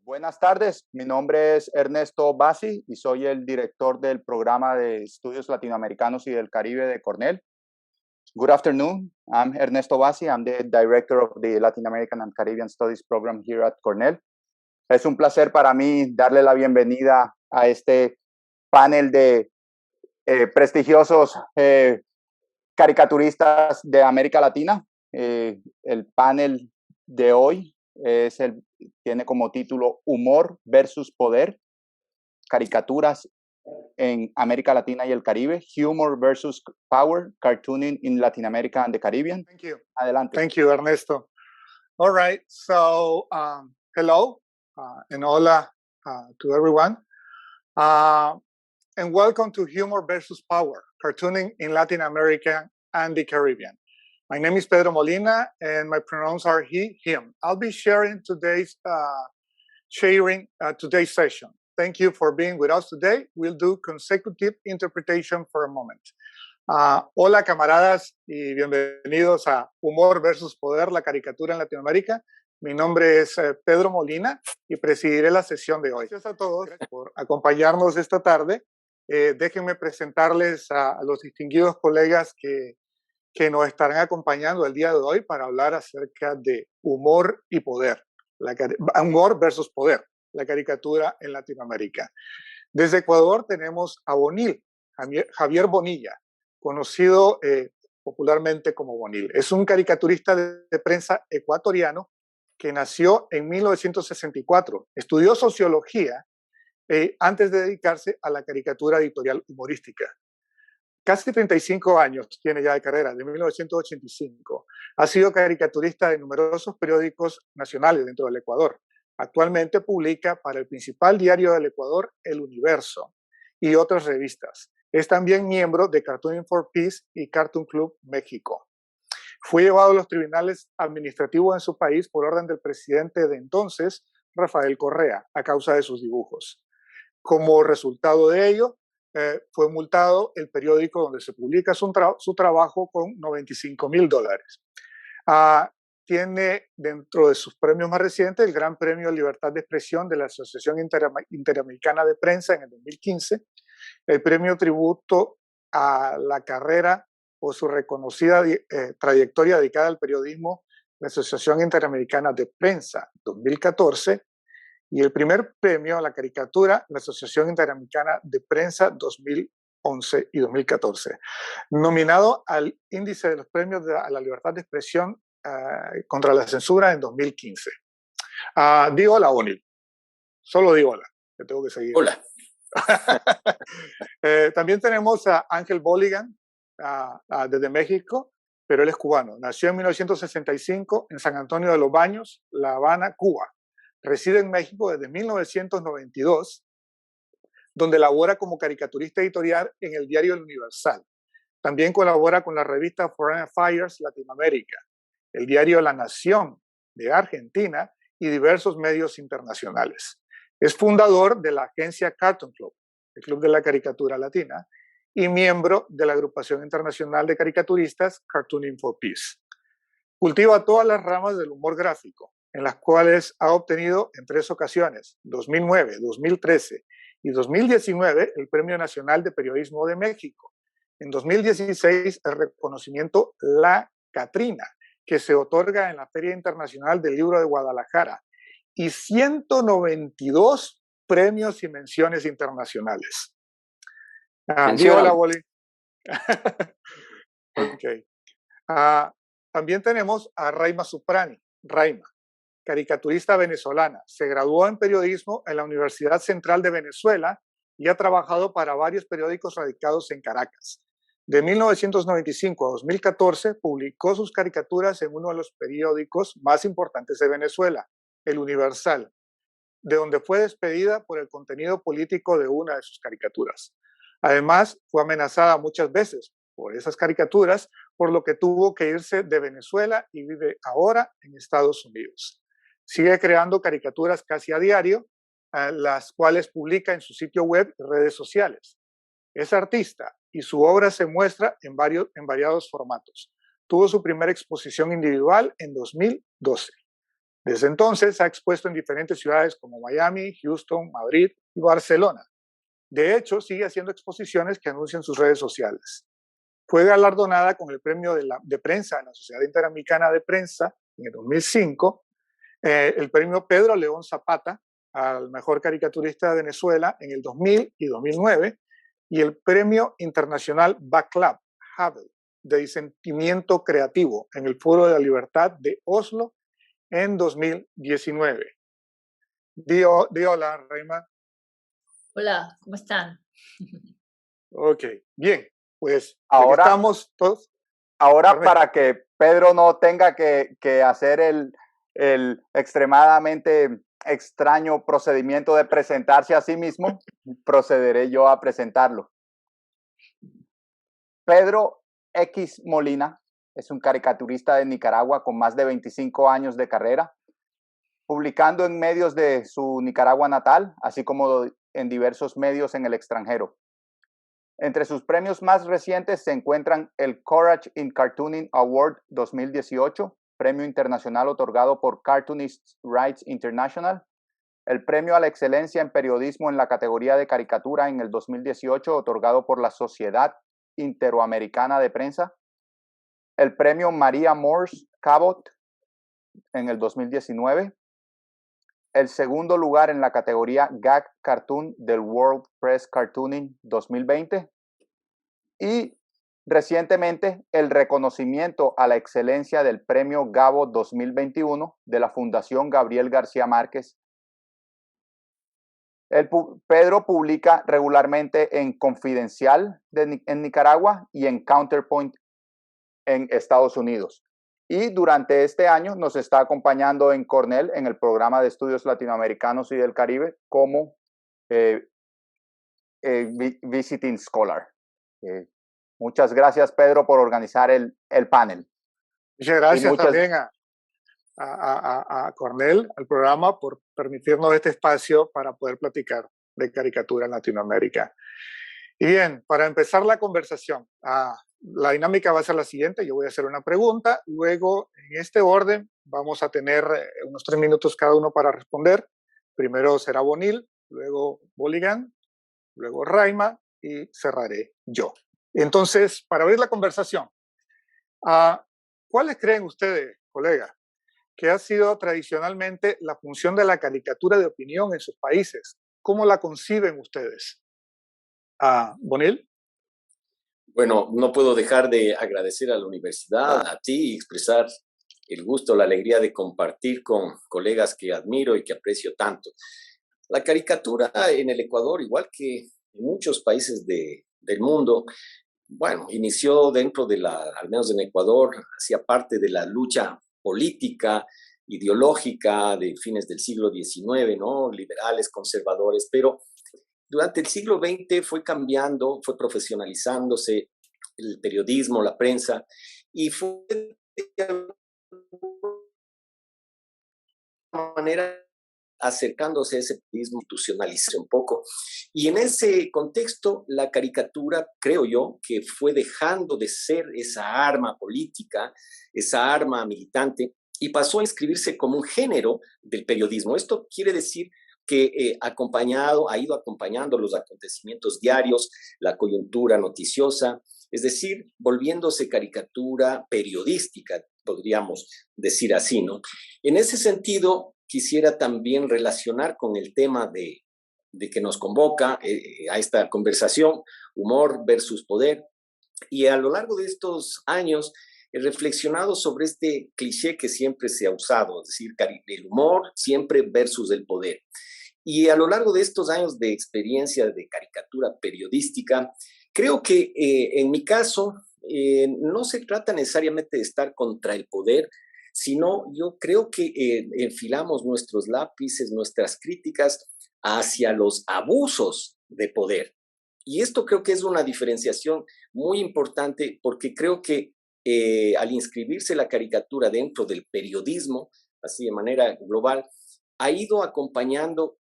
Buenas tardes, mi nombre es Ernesto Bassi y soy el director del programa de estudios latinoamericanos y del Caribe de Cornell. Good afternoon, I'm Ernesto Bassi, I'm the director of the Latin American and Caribbean Studies program here at Cornell. Es un placer para mí darle la bienvenida a este panel de prestigiosos caricaturistas de América Latina. El panel de hoy tiene como título Humor versus Poder, caricaturas en América Latina y el Caribe, Humor versus Power, Cartooning in Latin America and the Caribbean. Thank you. Adelante. Thank you, Ernesto. All right, so hello and hola to everyone. And welcome to Humor versus Power, Cartooning in Latin America and the Caribbean. My name is Pedro Molina, and my pronouns are he, him. I'll be sharing today's session. Thank you for being with us today. We'll do consecutive interpretation for a moment. Hola, camaradas, y bienvenidos a Humor versus Poder, la caricatura en Latinoamérica. Mi nombre es Pedro Molina y presidiré la sesión de hoy. Gracias a todos por acompañarnos esta tarde. Déjenme presentarles a los distinguidos colegas que nos estarán acompañando el día de hoy para hablar acerca de humor y poder, humor versus poder, la caricatura en Latinoamérica. Desde Ecuador tenemos a Bonil, Javier Bonilla, conocido popularmente como Bonil. Es un caricaturista de prensa ecuatoriano que nació en 1964, estudió sociología antes de dedicarse a la caricatura editorial humorística. Casi 35 años tiene ya de carrera, de 1985. Ha sido caricaturista de numerosos periódicos nacionales dentro del Ecuador. Actualmente publica para el principal diario del Ecuador, El Universo, y otras revistas. Es también miembro de Cartooning for Peace y Cartoon Club México. Fue llevado a los tribunales administrativos en su país por orden del presidente de entonces, Rafael Correa, a causa de sus dibujos. Como resultado de ello, fue multado el periódico donde se publica su trabajo con $95,000. Tiene dentro de sus premios más recientes el Gran Premio Libertad de Expresión de la Asociación Interamericana de Prensa en el 2015, el premio tributo a la carrera o su reconocida trayectoria dedicada al periodismo, la Asociación Interamericana de Prensa 2014, y el primer premio a la caricatura, la Asociación Interamericana de Prensa 2011 y 2014. Nominado al índice de los premios a la libertad de expresión contra la censura en 2015. Digo hola, Bonil. Solo digo hola, que tengo que seguir. Hola. También tenemos a Ángel Bolligan, desde México, pero él es cubano. Nació en 1965 en San Antonio de los Baños, La Habana, Cuba. Reside en México desde 1992, donde labora como caricaturista editorial en el diario El Universal. También colabora con la revista Foreign Affairs Latinoamérica, el diario La Nación de Argentina y diversos medios internacionales. Es fundador de la agencia Cartoon Club, el Club de la Caricatura Latina, y miembro de la Agrupación Internacional de Caricaturistas Cartooning for Peace. Cultiva todas las ramas del humor gráfico, en las cuales ha obtenido en 3 ocasiones, 2009, 2013 y 2019, el Premio Nacional de Periodismo de México. En 2016, el reconocimiento La Catrina, que se otorga en la Feria Internacional del Libro de Guadalajara, y 192 premios y menciones internacionales. Hola, Wally. Okay. También tenemos a Raima Suprani, Raima, caricaturista venezolana. Se graduó en periodismo en la Universidad Central de Venezuela y ha trabajado para varios periódicos radicados en Caracas. De 1995 a 2014 publicó sus caricaturas en uno de los periódicos más importantes de Venezuela, El Universal, de donde fue despedida por el contenido político de una de sus caricaturas. Además, fue amenazada muchas veces por esas caricaturas, por lo que tuvo que irse de Venezuela y vive ahora en Estados Unidos. Sigue creando caricaturas casi a diario, las cuales publica en su sitio web y redes sociales. Es artista y su obra se muestra en variados formatos. Tuvo su primera exposición individual en 2012. Desde entonces ha expuesto en diferentes ciudades como Miami, Houston, Madrid y Barcelona. De hecho, sigue haciendo exposiciones que anuncia en sus redes sociales. Fue galardonada con el premio de prensa de la Sociedad Interamericana de Prensa en el 2005, el premio Pedro León Zapata al mejor caricaturista de Venezuela en el 2000 y 2009, y el premio internacional Baclab Havel de sentimiento creativo en el Foro de la Libertad de Oslo en 2019. Di hola, Raima. Hola, ¿cómo están? Ok, bien, pues ahora estamos todos. Ahora, para que Pedro no tenga que hacer el extremadamente extraño procedimiento de presentarse a sí mismo, procederé yo a presentarlo. Pedro X. Molina es un caricaturista de Nicaragua con más de 25 años de carrera, publicando en medios de su Nicaragua natal, así como en diversos medios en el extranjero. Entre sus premios más recientes se encuentran el Courage in Cartooning Award 2018, premio internacional otorgado por Cartoonists Rights International, el premio a la excelencia en periodismo en la categoría de caricatura en el 2018, otorgado por la Sociedad Interamericana de Prensa, el premio Maria Morse Cabot en el 2019, el segundo lugar en la categoría Gag Cartoon del World Press Cartooning 2020 y recientemente el reconocimiento a la excelencia del premio Gabo 2021 de la Fundación Gabriel García Márquez. Pedro publica regularmente en Confidencial en Nicaragua y en Counterpoint en Estados Unidos. Y durante este año nos está acompañando en Cornell en el programa de estudios latinoamericanos y del Caribe como Visiting Scholar. Muchas gracias, Pedro, por organizar el panel. Muchas gracias también a Cornell, al programa, por permitirnos este espacio para poder platicar de caricatura en Latinoamérica. Y bien, para empezar la conversación, la dinámica va a ser la siguiente. Yo voy a hacer una pregunta, luego en este orden vamos a tener unos 3 minutos cada uno para responder. Primero será Bonil, luego Boligan, luego Raima y cerraré yo. Entonces, para abrir la conversación, ¿cuáles creen ustedes, colegas, que ha sido tradicionalmente la función de la caricatura de opinión en sus países? ¿Cómo la conciben ustedes? ¿Bonil? Bueno, no puedo dejar de agradecer a la universidad, a ti, y expresar el gusto, la alegría de compartir con colegas que admiro y que aprecio tanto. La caricatura en el Ecuador, igual que en muchos países del mundo, bueno, inició dentro de al menos en Ecuador, hacía parte de la lucha política, ideológica de fines del siglo XIX, ¿no? Liberales, conservadores, pero durante el siglo XX fue cambiando, fue profesionalizándose el periodismo, la prensa, y fue de alguna manera acercándose a ese periodismo institucionalizado un poco. Y en ese contexto, la caricatura, creo yo, que fue dejando de ser esa arma política, esa arma militante, y pasó a inscribirse como un género del periodismo. Esto quiere decir que ha ido acompañando los acontecimientos diarios, la coyuntura noticiosa, es decir, volviéndose caricatura periodística, podríamos decir así, ¿no? En ese sentido, quisiera también relacionar con el tema de que nos convoca a esta conversación, humor versus poder, y a lo largo de estos años he reflexionado sobre este cliché que siempre se ha usado, es decir, el humor siempre versus el poder. Y a lo largo de estos años de experiencia de caricatura periodística, creo que en mi caso no se trata necesariamente de estar contra el poder, sino yo creo que enfilamos nuestros lápices, nuestras críticas hacia los abusos de poder. Y esto creo que es una diferenciación muy importante porque creo que al inscribirse la caricatura dentro del periodismo, así de manera global, ha ido acompañando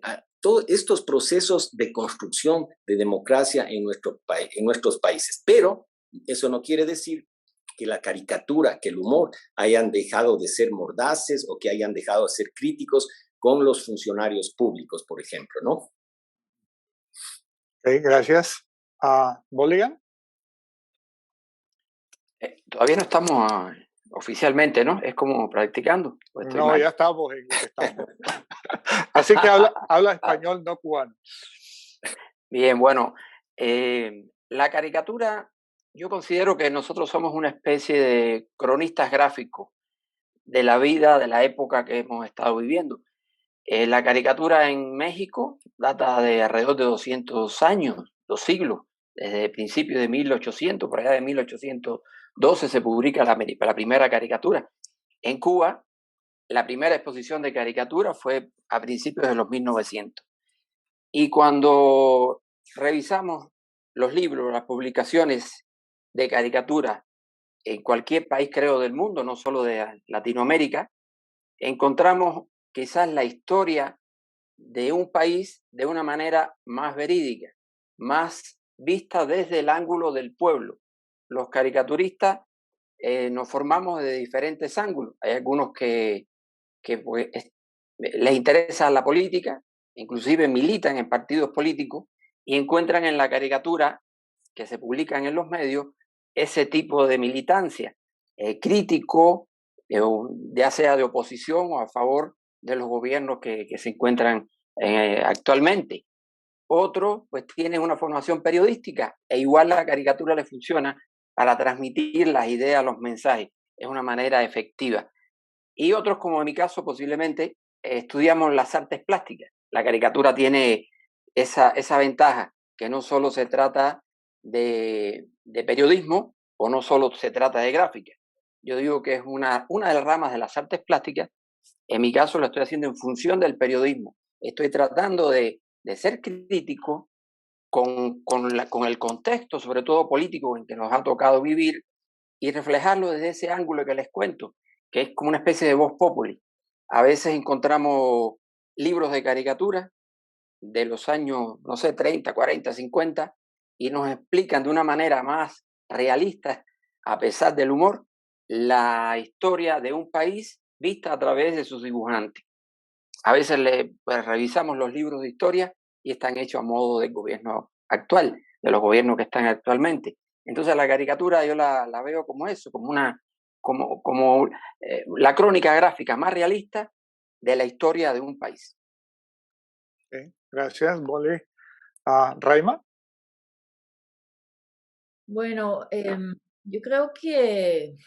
a todos estos procesos de construcción de democracia en nuestros países. Pero eso no quiere decir que la caricatura, que el humor hayan dejado de ser mordaces o que hayan dejado de ser críticos con los funcionarios públicos, por ejemplo, ¿no? Ok, gracias. ¿Bolligan? Todavía no estamos oficialmente, ¿no? Es como practicando. No, mal. Ya estamos en lo que estamos. Así que habla español, no cubano. Bien, bueno, la caricatura, yo considero que nosotros somos una especie de cronistas gráficos de la vida, de la época que hemos estado viviendo. La caricatura en México data de alrededor de 200 años, 2 siglos, desde principios de 1800, por allá de 1812 se publica la primera caricatura. En Cuba, la primera exposición de caricatura fue a principios de los 1900. Y cuando revisamos los libros, las publicaciones de caricatura en cualquier país, creo, del mundo, no solo de Latinoamérica, encontramos quizás la historia de un país de una manera más verídica, más vista desde el ángulo del pueblo. Los caricaturistas nos formamos de diferentes ángulos. Hay algunos que pues, les interesa la política, inclusive militan en partidos políticos y encuentran en la caricatura que se publican en los medios ese tipo de militancia crítico, ya sea de oposición o a favor de los gobiernos que se encuentran actualmente. Otros pues tienen una formación periodística e igual la caricatura le funciona para transmitir las ideas, los mensajes. Es una manera efectiva. Y otros, como en mi caso, posiblemente estudiamos las artes plásticas. La caricatura tiene esa ventaja, que no solo se trata de periodismo o no solo se trata de gráfica. Yo digo que es una de las ramas de las artes plásticas. En mi caso lo estoy haciendo en función del periodismo. Estoy tratando de ser crítico con el contexto, sobre todo político, en que nos ha tocado vivir y reflejarlo desde ese ángulo que les cuento, que es como una especie de voz populi. A veces encontramos libros de caricatura de los años, no sé, 30, 40, 50, y nos explican de una manera más realista, a pesar del humor, la historia de un país vista a través de sus dibujantes. A veces pues, revisamos los libros de historia y están hechos a modo del gobierno actual, de los gobiernos que están actualmente. Entonces la caricatura yo la veo como eso, como la crónica gráfica más realista de la historia de un país. Okay, gracias, Boli. Raima. Bueno, yo creo que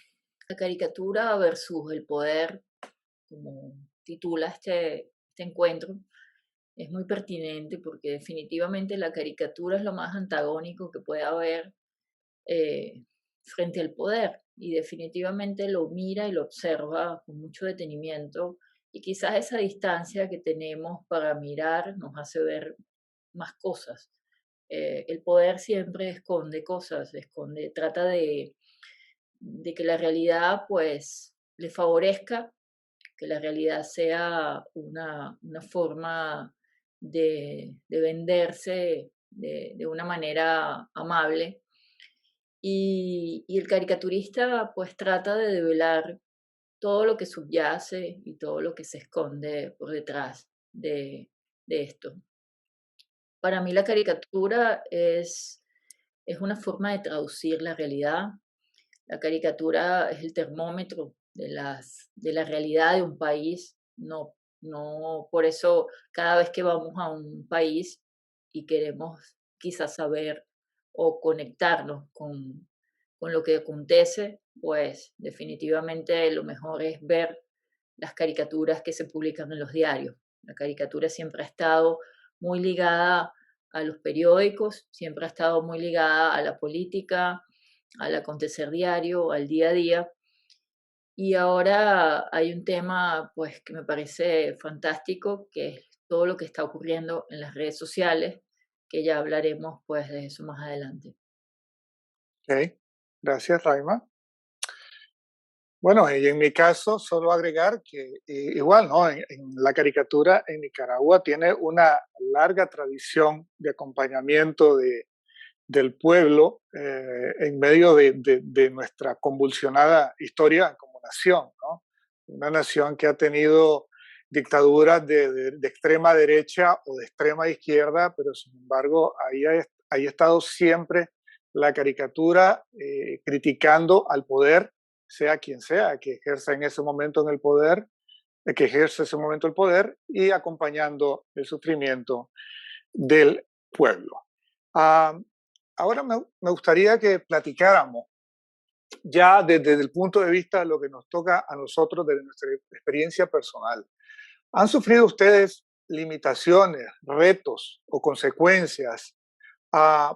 la caricatura versus el poder, como titula este encuentro, es muy pertinente porque definitivamente la caricatura es lo más antagónico que puede haber frente al poder y definitivamente lo mira y lo observa con mucho detenimiento y quizás esa distancia que tenemos para mirar nos hace ver más cosas. El poder siempre esconde cosas, trata de que la realidad pues le favorezca, que la realidad sea una forma de venderse de una manera amable. Y el caricaturista pues trata de develar todo lo que subyace y todo lo que se esconde por detrás de esto. Para mí la caricatura es una forma de traducir la realidad. La caricatura es el termómetro de la realidad de un país. No por eso cada vez que vamos a un país y queremos quizás saber o conectarnos con lo que acontece, pues definitivamente lo mejor es ver las caricaturas que se publican en los diarios. La caricatura siempre ha estado muy ligada a los periódicos, siempre ha estado muy ligada a la política, al acontecer diario, al día a día. Y ahora hay un tema pues que me parece fantástico, que es todo lo que está ocurriendo en las redes sociales, que ya hablaremos pues de eso más adelante. Ok, gracias, Raima. Bueno, y en mi caso, solo agregar que igual, ¿no? En la caricatura en Nicaragua tiene una larga tradición de acompañamiento de del pueblo en medio de nuestra convulsionada historia como nación, ¿no? Una nación que ha tenido dictaduras de extrema derecha o de extrema izquierda, pero sin embargo ahí ha estado siempre la caricatura criticando al poder, sea quien sea que ejerza en ese momento en el poder, que ejerce ese momento el poder, y acompañando el sufrimiento del pueblo. Ahora me gustaría que platicáramos ya desde el punto de vista de lo que nos toca a nosotros, de nuestra experiencia personal. ¿Han sufrido ustedes limitaciones, retos o consecuencias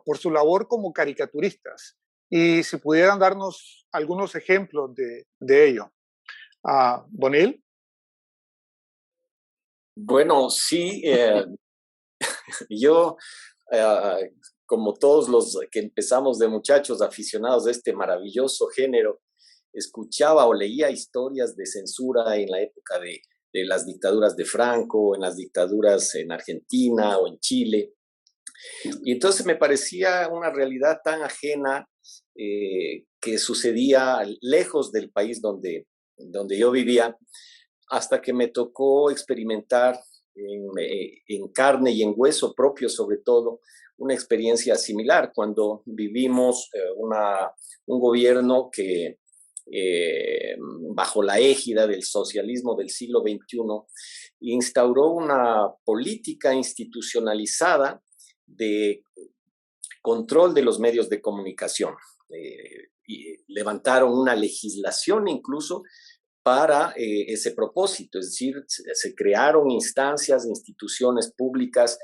por su labor como caricaturistas? Y si pudieran darnos algunos ejemplos de ello. Bonil. Bueno, sí, yo, como todos los que empezamos de muchachos aficionados de este maravilloso género, escuchaba o leía historias de censura en la época de las dictaduras de Franco, en las dictaduras en Argentina o en Chile. Y entonces me parecía una realidad tan ajena que sucedía lejos del país donde yo vivía, hasta que me tocó experimentar en carne y en hueso propio, sobre todo, una experiencia similar cuando vivimos un gobierno que bajo la égida del socialismo del siglo XXI instauró una política institucionalizada de control de los medios de comunicación. Y levantaron una legislación incluso para ese propósito, es decir, se crearon instancias, instituciones públicas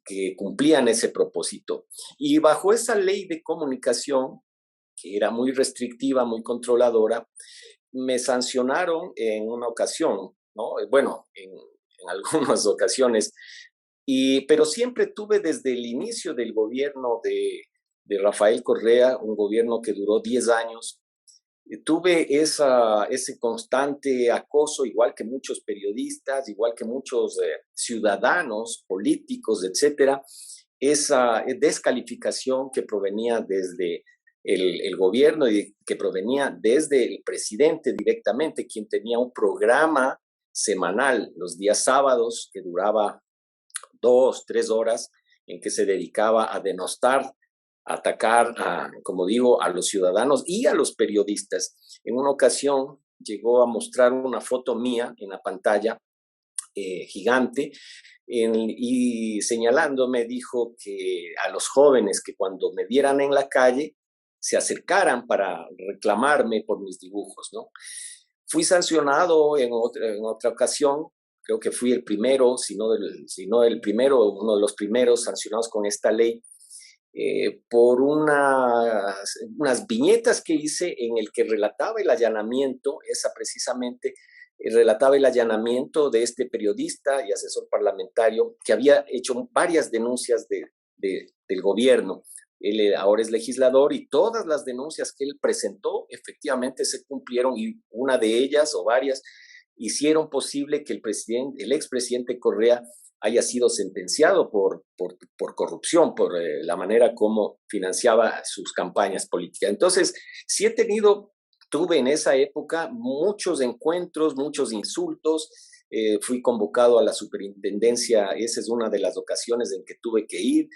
que cumplían ese propósito. Y bajo esa ley de comunicación, que era muy restrictiva, muy controladora, me sancionaron en una ocasión, ¿no? Bueno, en algunas ocasiones, pero siempre tuve desde el inicio del gobierno de Rafael Correa, un gobierno que duró 10 años, tuve ese constante acoso, igual que muchos periodistas, igual que muchos ciudadanos, políticos, etcétera, esa descalificación que provenía desde el gobierno y que provenía desde el presidente directamente, quien tenía un programa semanal los días sábados que duraba 2, 3 horas, en que se dedicaba a denostar, atacar, como digo, a los ciudadanos y a los periodistas. En una ocasión llegó a mostrar una foto mía en la pantalla gigante y señalándome dijo que a los jóvenes que cuando me vieran en la calle se acercaran para reclamarme por mis dibujos, ¿no? Fui sancionado en otra ocasión, creo que fui el primero, si no el primero, uno de los primeros sancionados con esta ley, por unas viñetas que hice en el que relataba el allanamiento, precisamente relataba el allanamiento de este periodista y asesor parlamentario que había hecho varias denuncias del gobierno. Él ahora es legislador y todas las denuncias que él presentó efectivamente se cumplieron, y una de ellas o varias hicieron posible que el expresidente Correa haya sido sentenciado por corrupción, por la manera como financiaba sus campañas políticas. Entonces, sí tuve en esa época muchos encuentros, muchos insultos, fui convocado a la superintendencia, esa es una de las ocasiones en que tuve que ir.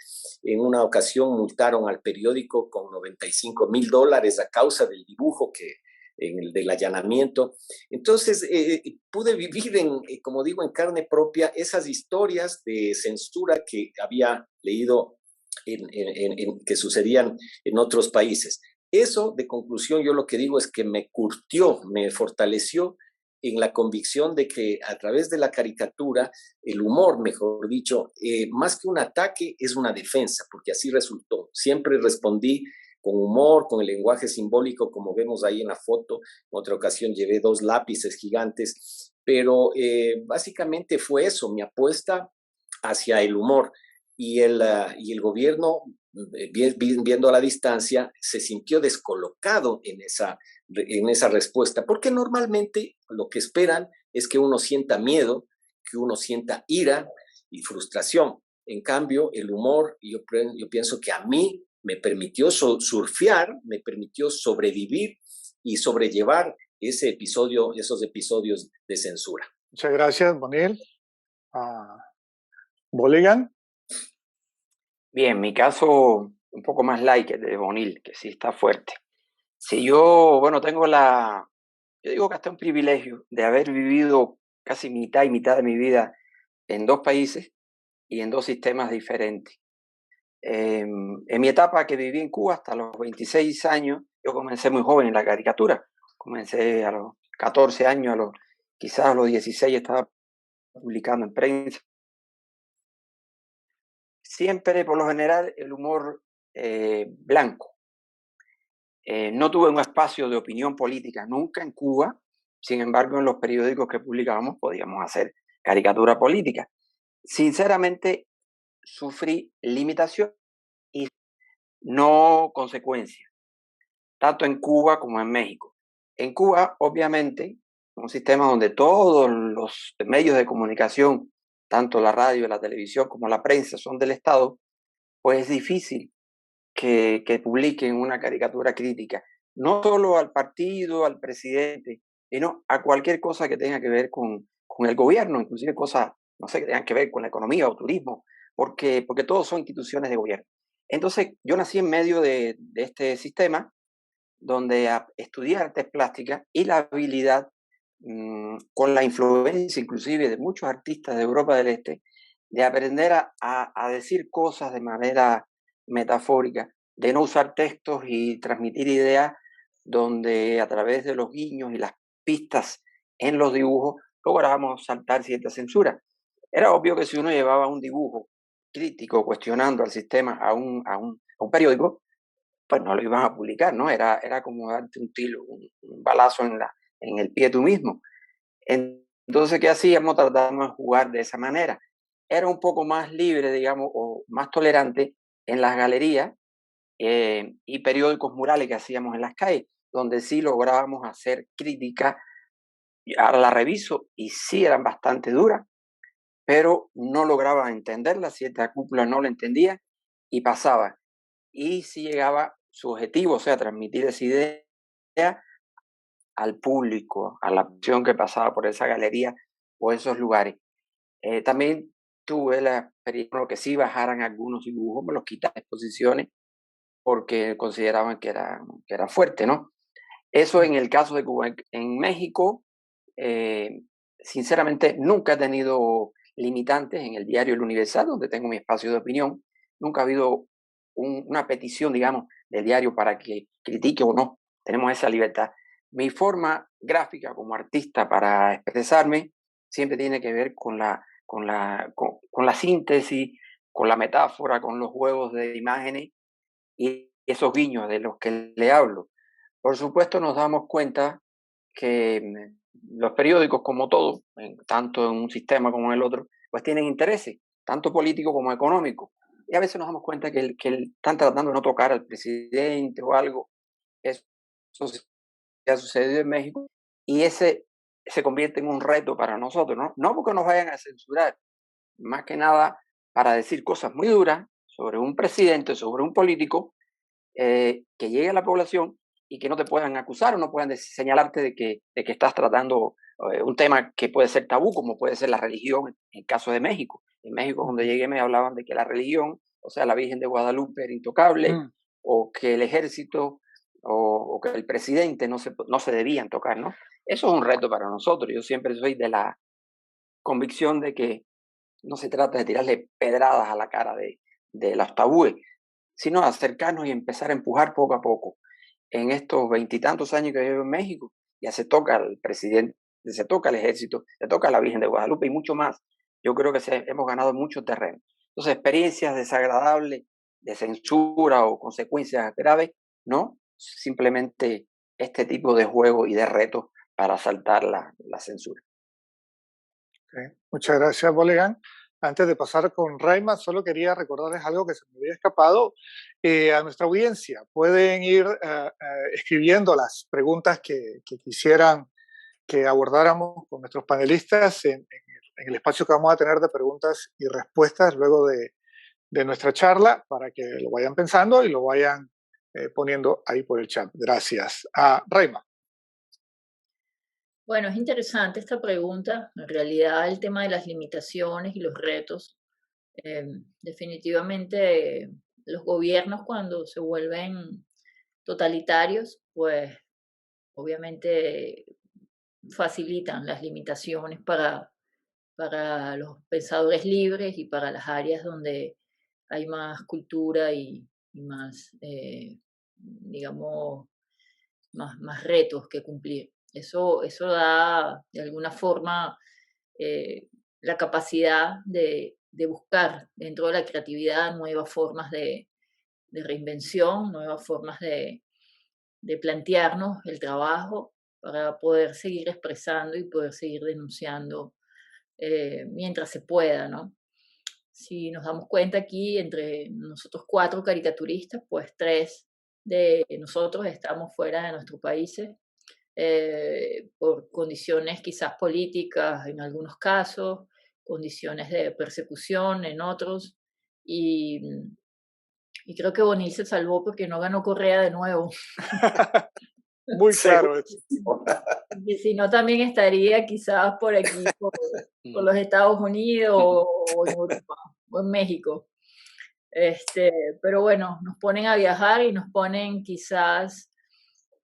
En una ocasión multaron al periódico con $95,000 a causa del dibujo del allanamiento. Entonces, pude vivir, como digo, en carne propia esas historias de censura que había leído que sucedían en otros países. Eso, de conclusión, yo lo que digo es que me curtió, me fortaleció en la convicción de que a través de la caricatura, el humor, mejor dicho, más que un ataque, es una defensa, porque así resultó. Siempre respondí con humor, con el lenguaje simbólico, como vemos ahí en la foto. En otra ocasión llevé 2 lápices gigantes, pero básicamente fue eso, mi apuesta hacia el humor. Y el gobierno, viendo a la distancia, se sintió descolocado en esa respuesta, porque normalmente lo que esperan es que uno sienta miedo, que uno sienta ira y frustración. En cambio, el humor, yo pienso que a mí me permitió surfear, me permitió sobrevivir y sobrellevar esos episodios de censura. Muchas gracias, Bonil. Boligan. Bien, mi caso un poco más light que el de Bonil, que sí está fuerte. Si yo, bueno, yo digo que hasta un privilegio de haber vivido casi mitad y mitad de mi vida en 2 países y en 2 sistemas diferentes. En mi etapa que viví en Cuba hasta los 26 años, yo comencé muy joven en la caricatura. Comencé a los 14 años, quizás a los 16 estaba publicando en prensa. Siempre, por lo general, el humor blanco. No tuve un espacio de opinión política nunca en Cuba. Sin embargo, en los periódicos que publicábamos podíamos hacer caricatura política. Sinceramente, sufrí limitación y no consecuencias, tanto en Cuba como en México. En Cuba, obviamente, un sistema donde todos los medios de comunicación, tanto la radio, la televisión como la prensa, son del Estado, pues es difícil que publiquen una caricatura crítica, no solo al partido, al presidente, sino a cualquier cosa que tenga que ver con el gobierno, inclusive cosas, no sé, que tengan que ver con la economía o turismo, porque todos son instituciones de gobierno. Entonces, yo nací en medio de este sistema donde estudié artes plásticas y la habilidad, con la influencia inclusive de muchos artistas de Europa del Este, de aprender a decir cosas de manera metafórica, de no usar textos y transmitir ideas, donde a través de los guiños y las pistas en los dibujos lográbamos saltar cierta censura. Era obvio que si uno llevaba un dibujo crítico cuestionando al sistema a un periódico, pues no lo iban a publicar, ¿no? Era como darte un tiro, un balazo en el pie tú mismo. Entonces, ¿qué hacíamos? Tratábamos de jugar de esa manera. Era un poco más libre, digamos, o más tolerante en las galerías y periódicos murales que hacíamos en las calles, donde sí lográbamos hacer crítica. Ahora la reviso y sí eran bastante duras, pero no lograba entenderla, cierta cúpula no la entendía y pasaba. Y sí llegaba su objetivo, o sea, transmitir esa idea al público, a la pasión que pasaba por esa galería o esos lugares. También tuve la experiencia que sí bajaran algunos dibujos, me los quitaban de exposiciones porque consideraban que era fuerte, ¿no? Eso en el caso de Cuba. En México, sinceramente, nunca he tenido limitantes en el diario El Universal, donde tengo mi espacio de opinión. Nunca ha habido una petición, digamos, del diario para que critique o no. Tenemos esa libertad. Mi forma gráfica como artista para expresarme siempre tiene que ver con la síntesis, con la metáfora, con los juegos de imágenes y esos guiños de los que le hablo. Por supuesto, nos damos cuenta que los periódicos, como todo, tanto en un sistema como en el otro, pues tienen intereses, tanto políticos como económicos. Y a veces nos damos cuenta que están tratando de no tocar al presidente o algo. Eso ha sucedido en México y ese se convierte en un reto para nosotros, ¿no? No porque nos vayan a censurar, más que nada para decir cosas muy duras sobre un presidente, sobre un político, que llegue a la población y que no te puedan acusar o no puedan señalarte de que estás tratando un tema que puede ser tabú, como puede ser la religión en el caso de México. En México, cuando llegué, me hablaban de que la religión, o sea, la Virgen de Guadalupe era intocable, o que el ejército o que el presidente no se debían tocar, ¿no? Eso es un reto para nosotros. Yo siempre soy de la convicción de que no se trata de tirarle pedradas a la cara de los tabúes, sino acercarnos y empezar a empujar poco a poco. En estos 20 y tantos años que vivo en México, ya se toca al presidente, se toca al ejército, se toca a la Virgen de Guadalupe y mucho más. Yo creo que hemos ganado mucho terreno. Entonces, experiencias desagradables de censura o consecuencias graves, no, simplemente este tipo de juego y de retos para saltar la censura. Okay. Muchas gracias, Boligan. Antes de pasar con Raima, solo quería recordarles algo que se me había escapado. A nuestra audiencia pueden ir escribiendo las preguntas que quisieran que abordáramos con nuestros panelistas en el espacio que vamos a tener de preguntas y respuestas luego de de nuestra charla para que lo vayan pensando y lo vayan poniendo ahí por el chat. Gracias. Raima. Bueno, es interesante esta pregunta. En realidad, el tema de las limitaciones y los retos, definitivamente los gobiernos cuando se vuelven totalitarios, pues obviamente facilitan las limitaciones para los pensadores libres y para las áreas donde hay más cultura y más, digamos, más retos que cumplir. Eso da, de alguna forma, la capacidad de buscar dentro de la creatividad nuevas formas de reinvención, nuevas formas de plantearnos el trabajo para poder seguir expresando y poder seguir denunciando mientras se pueda, ¿no? Si nos damos cuenta aquí, entre nosotros 4 caricaturistas, pues 3 de nosotros estamos fuera de nuestros países por condiciones quizás políticas en algunos casos, condiciones de persecución en otros, y, y creo que Bonil se salvó porque no ganó Correa de nuevo. Muy claro eso. Y si no, también estaría quizás por aquí, por los Estados Unidos o en Europa o en México. Pero bueno, nos ponen a viajar y nos ponen quizás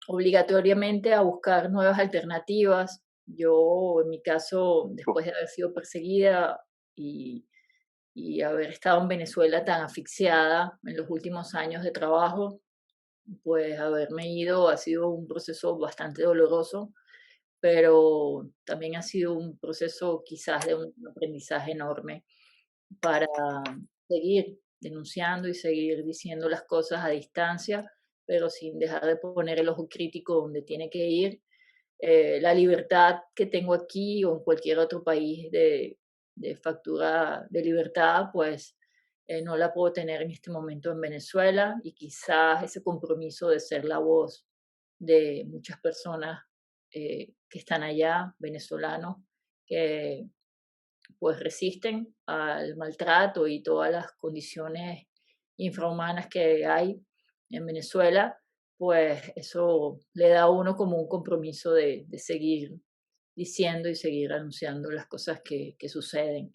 obligatoriamente a buscar nuevas alternativas. Yo, en mi caso, después de haber sido perseguida y haber estado en Venezuela tan asfixiada en los últimos años de trabajo, pues haberme ido ha sido un proceso bastante doloroso, pero también ha sido un proceso quizás de un aprendizaje enorme para seguir denunciando y seguir diciendo las cosas a distancia, pero sin dejar de poner el ojo crítico donde tiene que ir. La libertad que tengo aquí o en cualquier otro país de factura de libertad, pues no la puedo tener en este momento en Venezuela, y quizás ese compromiso de ser la voz de muchas personas que están allá, venezolanos, que pues resisten al maltrato y todas las condiciones infrahumanas que hay en Venezuela, pues eso le da a uno como un compromiso de seguir diciendo y seguir anunciando las cosas que suceden.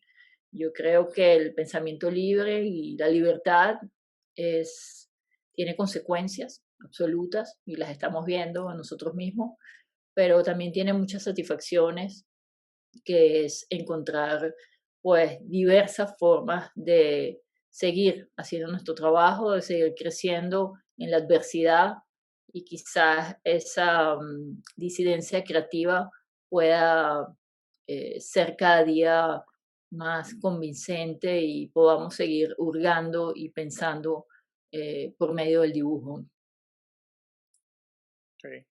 Yo creo que el pensamiento libre y la libertad tiene consecuencias absolutas y las estamos viendo a nosotros mismos, pero también tiene muchas satisfacciones, que es encontrar pues diversas formas de seguir haciendo nuestro trabajo, de seguir creciendo en la adversidad, y quizás esa disidencia creativa pueda ser cada día más convincente y podamos seguir hurgando y pensando por medio del dibujo. Sí.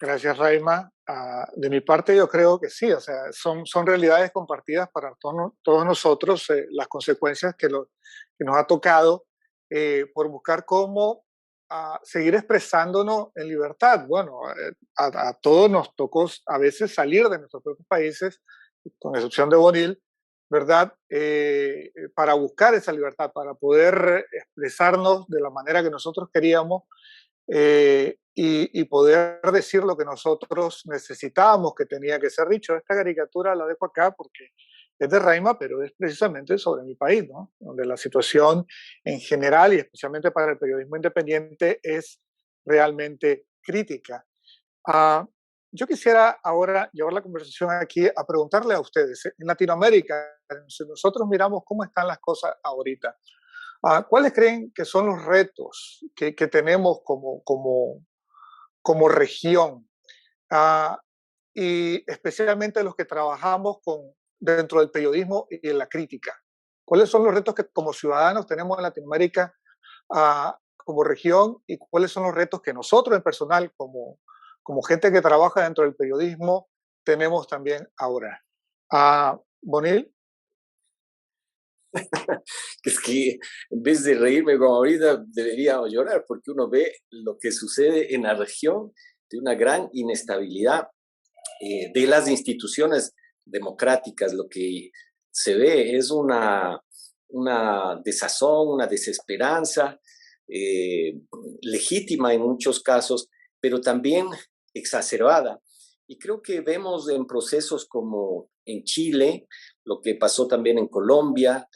Gracias, Raima. De mi parte, yo creo que sí, o sea, son realidades compartidas para todos nosotros, las consecuencias que nos ha tocado por buscar cómo seguir expresándonos en libertad. Bueno, a todos nos tocó a veces salir de nuestros propios países, con excepción de Bonil, ¿verdad? Para buscar esa libertad, para poder expresarnos de la manera que nosotros queríamos. Y poder decir lo que nosotros necesitábamos que tenía que ser dicho. Esta caricatura la dejo acá porque es de Raima, pero es precisamente sobre mi país, ¿no? Donde la situación en general y especialmente para el periodismo independiente es realmente crítica. Yo quisiera ahora llevar la conversación aquí a preguntarle a ustedes, en Latinoamérica, si nosotros miramos cómo están las cosas ahorita, ¿cuáles creen que son los retos que tenemos como región? Y especialmente los que trabajamos dentro del periodismo y en la crítica. ¿Cuáles son los retos que como ciudadanos tenemos en Latinoamérica como región, y cuáles son los retos que nosotros en personal, como gente que trabaja dentro del periodismo, tenemos también ahora? Bonil. Es que en vez de reírme como ahorita, debería llorar, porque uno ve lo que sucede en la región de una gran inestabilidad de las instituciones democráticas. Lo que se ve es una una desazón, una desesperanza, legítima en muchos casos, pero también exacerbada. Y creo que vemos en procesos como en Chile, lo que pasó también en Colombia,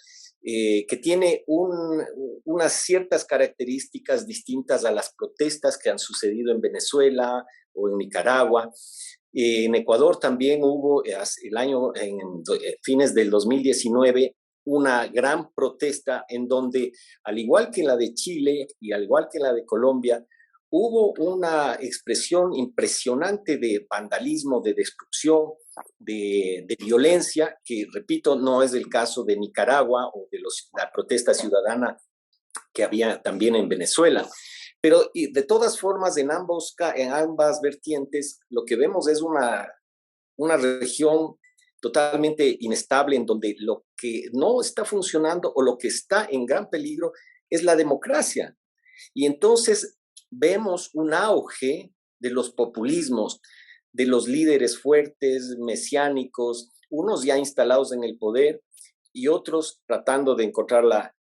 que tiene unas ciertas características distintas a las protestas que han sucedido en Venezuela o en Nicaragua. En Ecuador también hubo en fines del 2019 una gran protesta en donde, al igual que la de Chile y al igual que la de Colombia, hubo una expresión impresionante de vandalismo, de destrucción, de violencia, que, repito, no es el caso de Nicaragua o de la protesta ciudadana que había también en Venezuela. Pero de todas formas, en ambas vertientes, lo que vemos es una región totalmente inestable en donde lo que no está funcionando o lo que está en gran peligro es la democracia. Y entonces vemos un auge de los populismos, de los líderes fuertes, mesiánicos, unos ya instalados en el poder y otros tratando de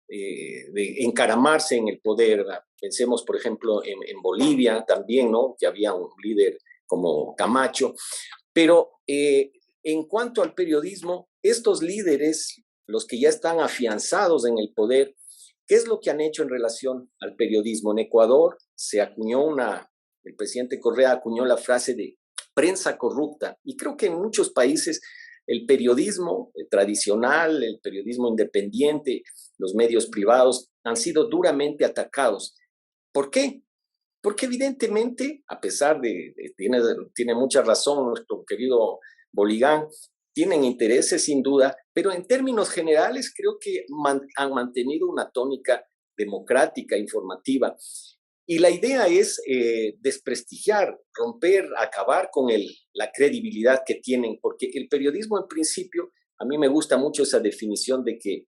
de encaramarse en el poder. Pensemos, por ejemplo, en Bolivia también, ¿no? Que había un líder como Camacho. Pero en cuanto al periodismo, estos líderes, los que ya están afianzados en el poder, ¿qué es lo que han hecho en relación al periodismo? En Ecuador se acuñó el presidente Correa acuñó la frase de prensa corrupta, y creo que en muchos países el periodismo tradicional, el periodismo independiente, los medios privados han sido duramente atacados. ¿Por qué? Porque evidentemente, a pesar tiene mucha razón nuestro querido Boligán, tienen intereses sin duda, pero en términos generales creo que han mantenido una tónica democrática, informativa. Y la idea es desprestigiar, romper, acabar con la credibilidad que tienen, porque el periodismo en principio, a mí me gusta mucho esa definición de que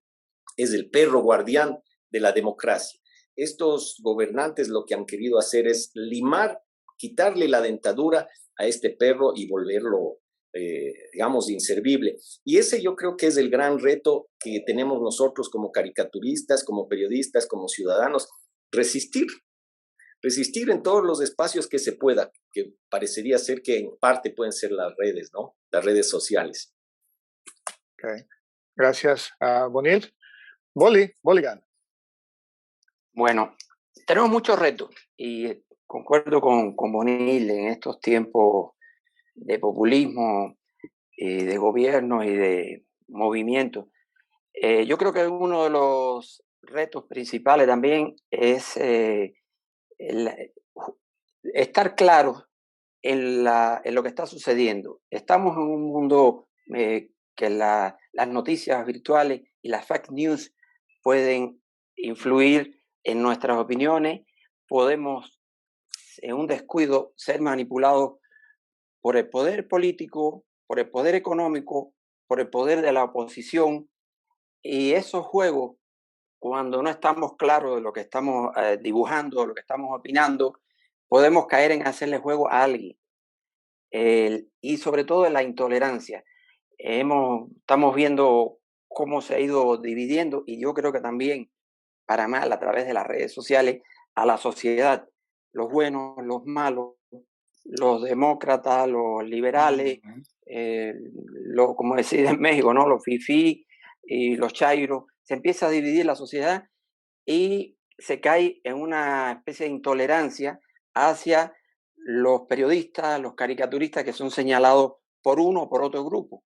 es el perro guardián de la democracia. Estos gobernantes lo que han querido hacer es limar, quitarle la dentadura a este perro y volverlo, digamos, inservible. Y ese yo creo que es el gran reto que tenemos nosotros como caricaturistas, como periodistas, como ciudadanos, resistir en todos los espacios que se pueda, que parecería ser que en parte pueden ser las redes, ¿no? Las redes sociales. Okay. Gracias, Bonil. Boligan. Bueno, tenemos muchos retos y concuerdo con Bonil en estos tiempos de populismo, de gobierno y de movimiento. Yo creo que uno de los retos principales también es estar claros en lo que está sucediendo. Estamos en un mundo que las noticias virtuales y las fake news pueden influir en nuestras opiniones. Podemos, en un descuido, ser manipulados por el poder político, por el poder económico, por el poder de la oposición. Y esos juegos, cuando no estamos claros de lo que estamos dibujando, de lo que estamos opinando, podemos caer en hacerle juego a alguien. Y sobre todo en la intolerancia. Estamos viendo cómo se ha ido dividiendo, y yo creo que también para mal a través de las redes sociales, a la sociedad, los buenos, los malos, los demócratas, los liberales, como decís en México, ¿no? Los fifí y los chairos. Se empieza a dividir la sociedad y se cae en una especie de intolerancia hacia los periodistas, los caricaturistas que son señalados por uno o por otro grupo.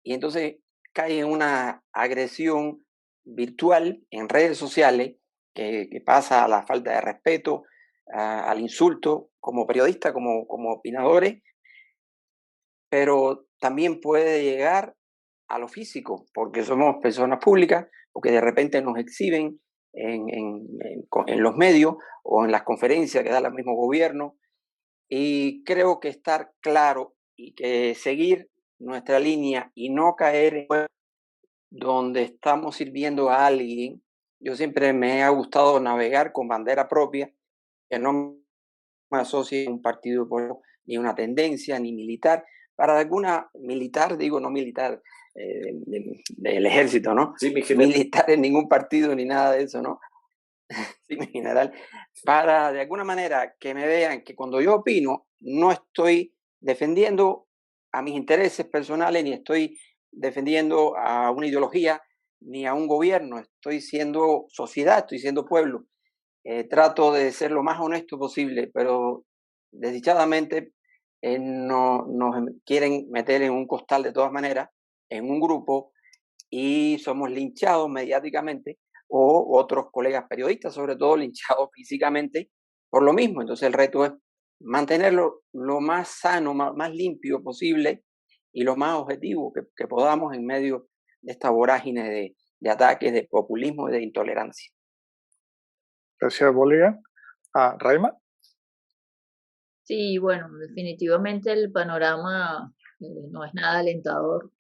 Y entonces cae en una agresión virtual en redes sociales que pasa a la falta de respeto, al insulto como periodistas, como opinadores, pero también puede llegar a lo físico, porque somos personas públicas o que de repente nos exhiben en los medios o en las conferencias que da el mismo gobierno. Y creo que estar claro y que seguir nuestra línea y no caer en donde estamos sirviendo a alguien. Yo siempre me ha gustado navegar con bandera propia, que no me asocie a un partido ni una tendencia, ni militar, para alguna militar, digo no militar, del ejército, ¿no? Sí, mi general. Militar en ningún partido ni nada de eso, ¿no? Sí, mi general. Para de alguna manera que me vean que cuando yo opino no estoy defendiendo a mis intereses personales ni estoy defendiendo a una ideología ni a un gobierno, estoy siendo sociedad, estoy siendo pueblo. Trato de ser lo más honesto posible, pero desdichadamente nos quieren meter en un costal de todas maneras, en un grupo, y somos linchados mediáticamente, o otros colegas periodistas, sobre todo, linchados físicamente por lo mismo. Entonces el reto es mantenerlo lo más sano, más limpio posible y lo más objetivo que podamos en medio de esta vorágine de ataques, de populismo y de intolerancia. Gracias, Bolívar. Raima. Sí, bueno, definitivamente el panorama no es nada alentador.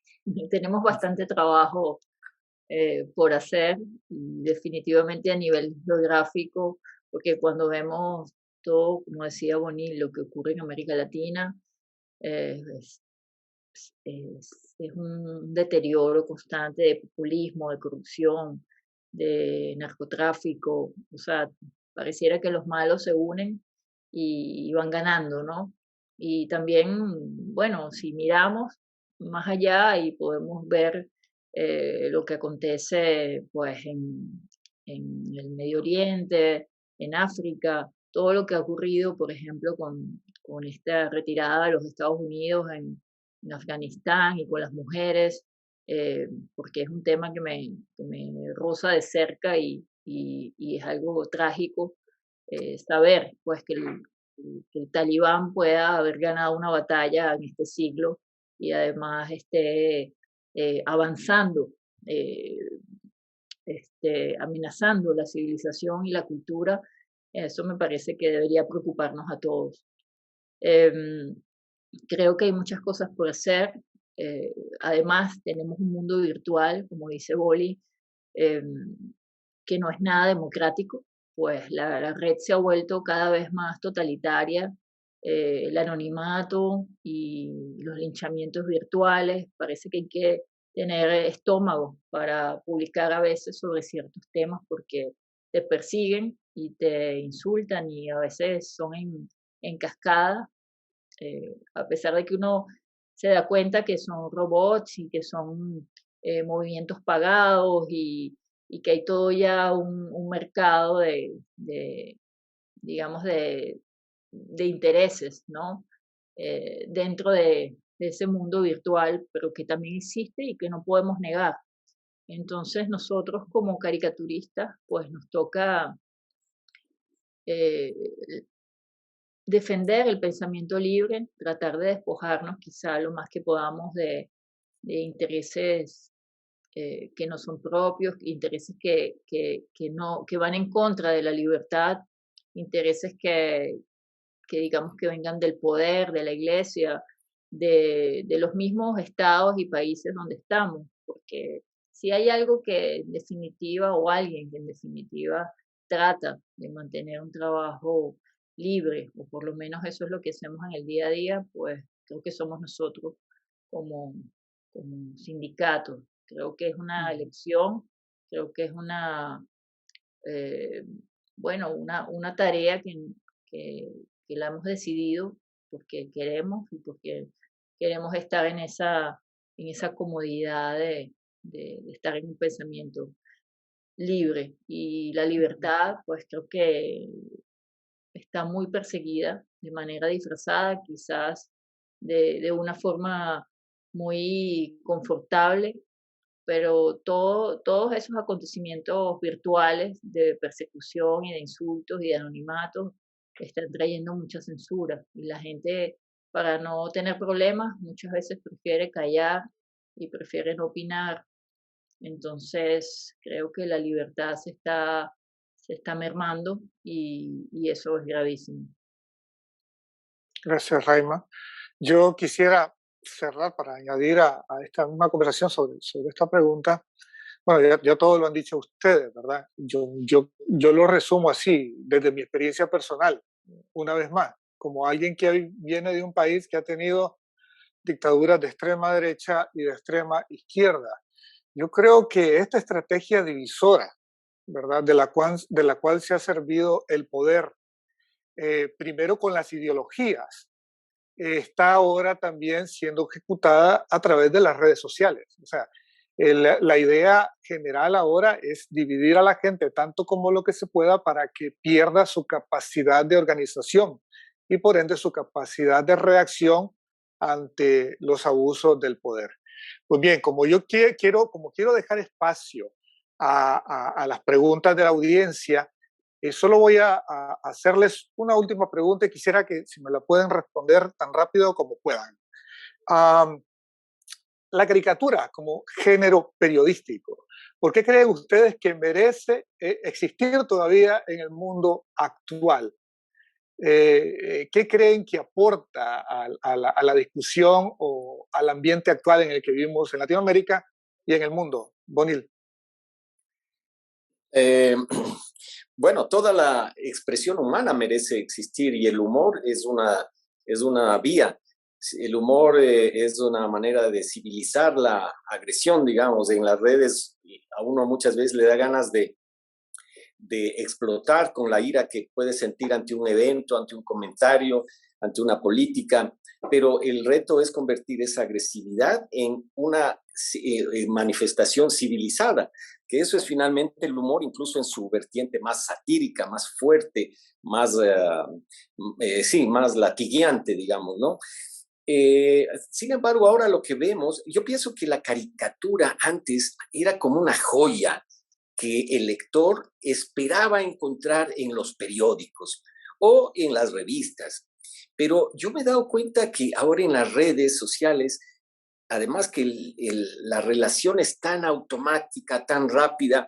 Tenemos bastante trabajo por hacer, y definitivamente a nivel geográfico, porque cuando vemos todo, como decía Boni, lo que ocurre en América Latina, es, es un deterioro constante de populismo, de corrupción, de narcotráfico. O sea, pareciera que los malos se unen y van ganando, ¿no? Y también, bueno, si miramos más allá y podemos ver lo que acontece pues en el Medio Oriente, en África, todo lo que ha ocurrido, por ejemplo, con esta retirada de los Estados Unidos en Afganistán y con las mujeres, porque es un tema que me roza de cerca y es algo trágico saber pues que el talibán pueda haber ganado una batalla en este siglo y además esté avanzando, eh, amenazando la civilización y la cultura. Eso me parece que debería preocuparnos a todos. Em, Creo que hay muchas cosas por hacer. Además, tenemos un mundo virtual, como dice Boli, em, que no es nada democrático, pues la red se ha vuelto cada vez más totalitaria. El anonimato y los linchamientos virtuales, parece que hay que tener estómago para publicar a veces sobre ciertos temas porque te persiguen y te insultan y a veces son en cascada, a pesar de que uno se da cuenta que son robots y que son movimientos pagados y que hay todo ya un mercado digamos, de intereses, ¿no? Dentro de ese mundo virtual, pero que también existe y que no podemos negar. Entonces nosotros como caricaturistas, pues nos toca eh, defender el pensamiento libre, tratar de despojarnos quizá lo más que podamos de intereses que no son propios, intereses no, que van en contra de la libertad, intereses que digamos que vengan del poder, de la iglesia, de los mismos estados y países donde estamos, porque si hay algo que en definitiva, o alguien que en definitiva trata de mantener un trabajo libre, o por lo menos eso es lo que hacemos en el día a día, pues creo que somos nosotros como, como sindicatos. Creo que es una elección, creo que es eh, bueno, una tarea que la hemos decidido porque queremos y porque queremos estar en esa comodidad de estar en un pensamiento libre. Y la libertad, pues creo que está muy perseguida de manera disfrazada, quizás de una forma muy confortable, pero todos esos acontecimientos virtuales de persecución y de insultos y de anonimatos están trayendo mucha censura y la gente, para no tener problemas, muchas veces prefiere callar y prefiere no opinar. Entonces, creo que la libertad se está mermando y eso es gravísimo. Gracias, Raima. Yo quisiera cerrar para añadir a esta misma conversación sobre esta pregunta. Bueno, ya todo lo han dicho ustedes, ¿verdad? Yo lo resumo así, desde mi experiencia personal, una vez más, como alguien que viene de un país que ha tenido dictaduras de extrema derecha y de extrema izquierda. Yo creo que esta estrategia divisora, ¿verdad?, de la cual se ha servido el poder, primero con las ideologías, está ahora también siendo ejecutada a través de las redes sociales. O sea, la idea general ahora es dividir a la gente tanto como lo que se pueda para que pierda su capacidad de organización y por ende su capacidad de reacción ante los abusos del poder. Pues bien, como yo quiero dejar espacio a las preguntas de la audiencia, solo voy a hacerles una última pregunta y quisiera que si me la pueden responder tan rápido como puedan. La caricatura como género periodístico, ¿por qué creen ustedes que merece existir todavía en el mundo actual? ¿Qué creen que aporta a la discusión o al ambiente actual en el que vivimos en Latinoamérica y en el mundo? Bonil. Bueno, toda la expresión humana merece existir y el humor es una vía. El humor es una manera de civilizar la agresión, digamos. En las redes a uno muchas veces le da ganas de explotar con la ira que puede sentir ante un evento, ante un comentario, ante una política, pero el reto es convertir esa agresividad en una manifestación civilizada, que eso es finalmente el humor, incluso en su vertiente más satírica, más fuerte, más, más latigueante, digamos, ¿no? Sin embargo, ahora lo que vemos, yo pienso que la caricatura antes era como una joya que el lector esperaba encontrar en los periódicos o en las revistas. Pero yo me he dado cuenta que ahora en las redes sociales, además que la relación es tan automática, tan rápida,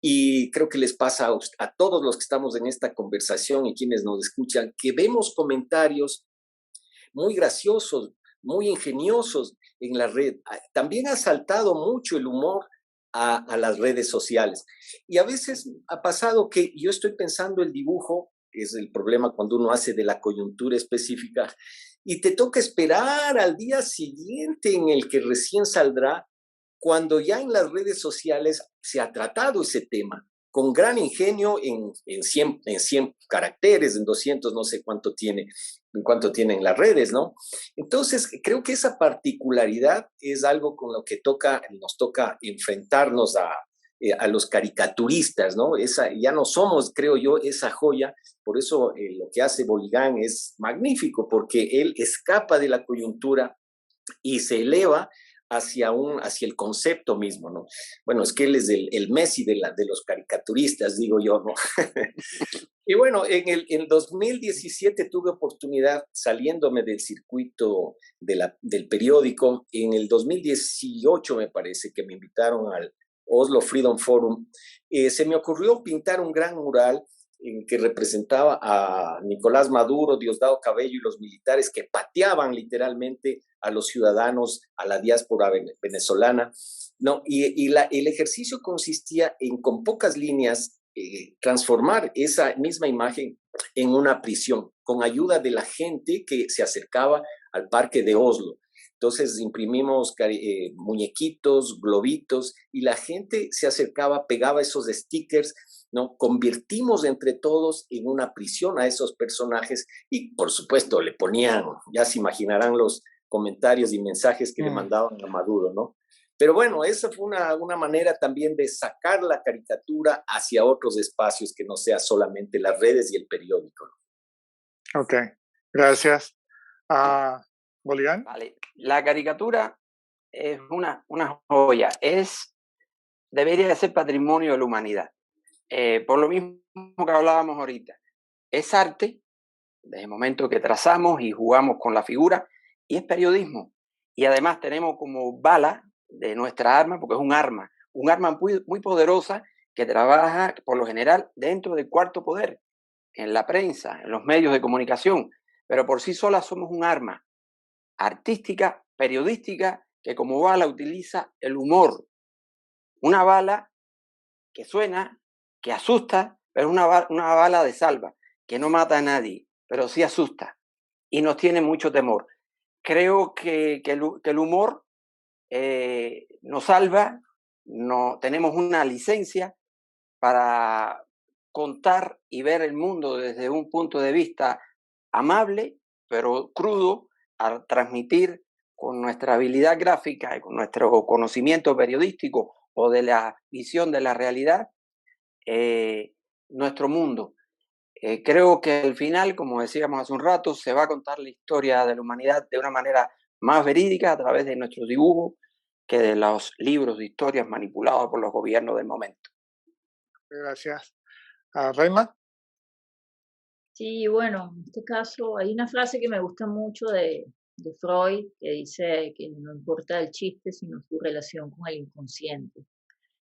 y creo que les pasa a todos los que estamos en esta conversación y quienes nos escuchan, que vemos comentarios muy graciosos, muy ingeniosos en la red. También ha saltado mucho el humor a las redes sociales. Y a veces ha pasado que yo estoy pensando el dibujo, es el problema cuando uno hace de la coyuntura específica, y te toca esperar al día siguiente en el que recién saldrá, cuando ya en las redes sociales se ha tratado ese tema con gran ingenio en 100 caracteres, en 200, no sé cuánto tienen las redes, ¿no? Entonces, creo que esa particularidad es algo con lo que nos toca enfrentarnos a los caricaturistas, ¿no? Ya no somos, creo yo, esa joya, por eso lo que hace Boligán es magnífico, porque él escapa de la coyuntura y se eleva hacia el concepto mismo, ¿no? Bueno, es que él es el Messi de los caricaturistas, digo yo, ¿no? Y bueno, en 2017 tuve oportunidad, saliéndome del circuito del periódico, en el 2018 me parece que me invitaron al Oslo Freedom Forum, se me ocurrió pintar un gran mural que representaba a Nicolás Maduro, Diosdado Cabello y los militares que pateaban literalmente a los ciudadanos, a la diáspora venezolana, ¿no? Y el ejercicio consistía en, con pocas líneas, transformar esa misma imagen en una prisión, con ayuda de la gente que se acercaba al parque de Oslo. Entonces imprimimos muñequitos, globitos, y la gente se acercaba, pegaba esos stickers, ¿no? Convertimos entre todos en una prisión a esos personajes y, por supuesto, le ponían, ya se imaginarán los comentarios y mensajes que le mandaban a Maduro, ¿no? Pero bueno, esa fue una manera también de sacar la caricatura hacia otros espacios que no sea solamente las redes y el periódico. Ok, gracias. ¿Boligán? Vale. La caricatura es una joya, debería de ser patrimonio de la humanidad. Por lo mismo que hablábamos ahorita, es arte, desde el momento que trazamos y jugamos con la figura, y es periodismo. Y además tenemos como bala de nuestra arma, porque es un arma muy, muy poderosa que trabaja por lo general dentro del cuarto poder, en la prensa, en los medios de comunicación, pero por sí sola somos un arma artística, periodística, que como bala utiliza el humor. Una bala que suena, que asusta, pero una bala de salva, que no mata a nadie, pero sí asusta y nos tiene mucho temor. creo que el humor nos salva, tenemos una licencia para contar y ver el mundo desde un punto de vista amable, pero crudo, a transmitir con nuestra habilidad gráfica y con nuestro conocimiento periodístico o de la visión de la realidad, nuestro mundo. Creo que al final, como decíamos hace un rato, se va a contar la historia de la humanidad de una manera más verídica a través de nuestros dibujos que de los libros de historias manipulados por los gobiernos del momento. Gracias. Raima. Sí, bueno, en este caso hay una frase que me gusta mucho de Freud que dice que no importa el chiste, sino su relación con el inconsciente.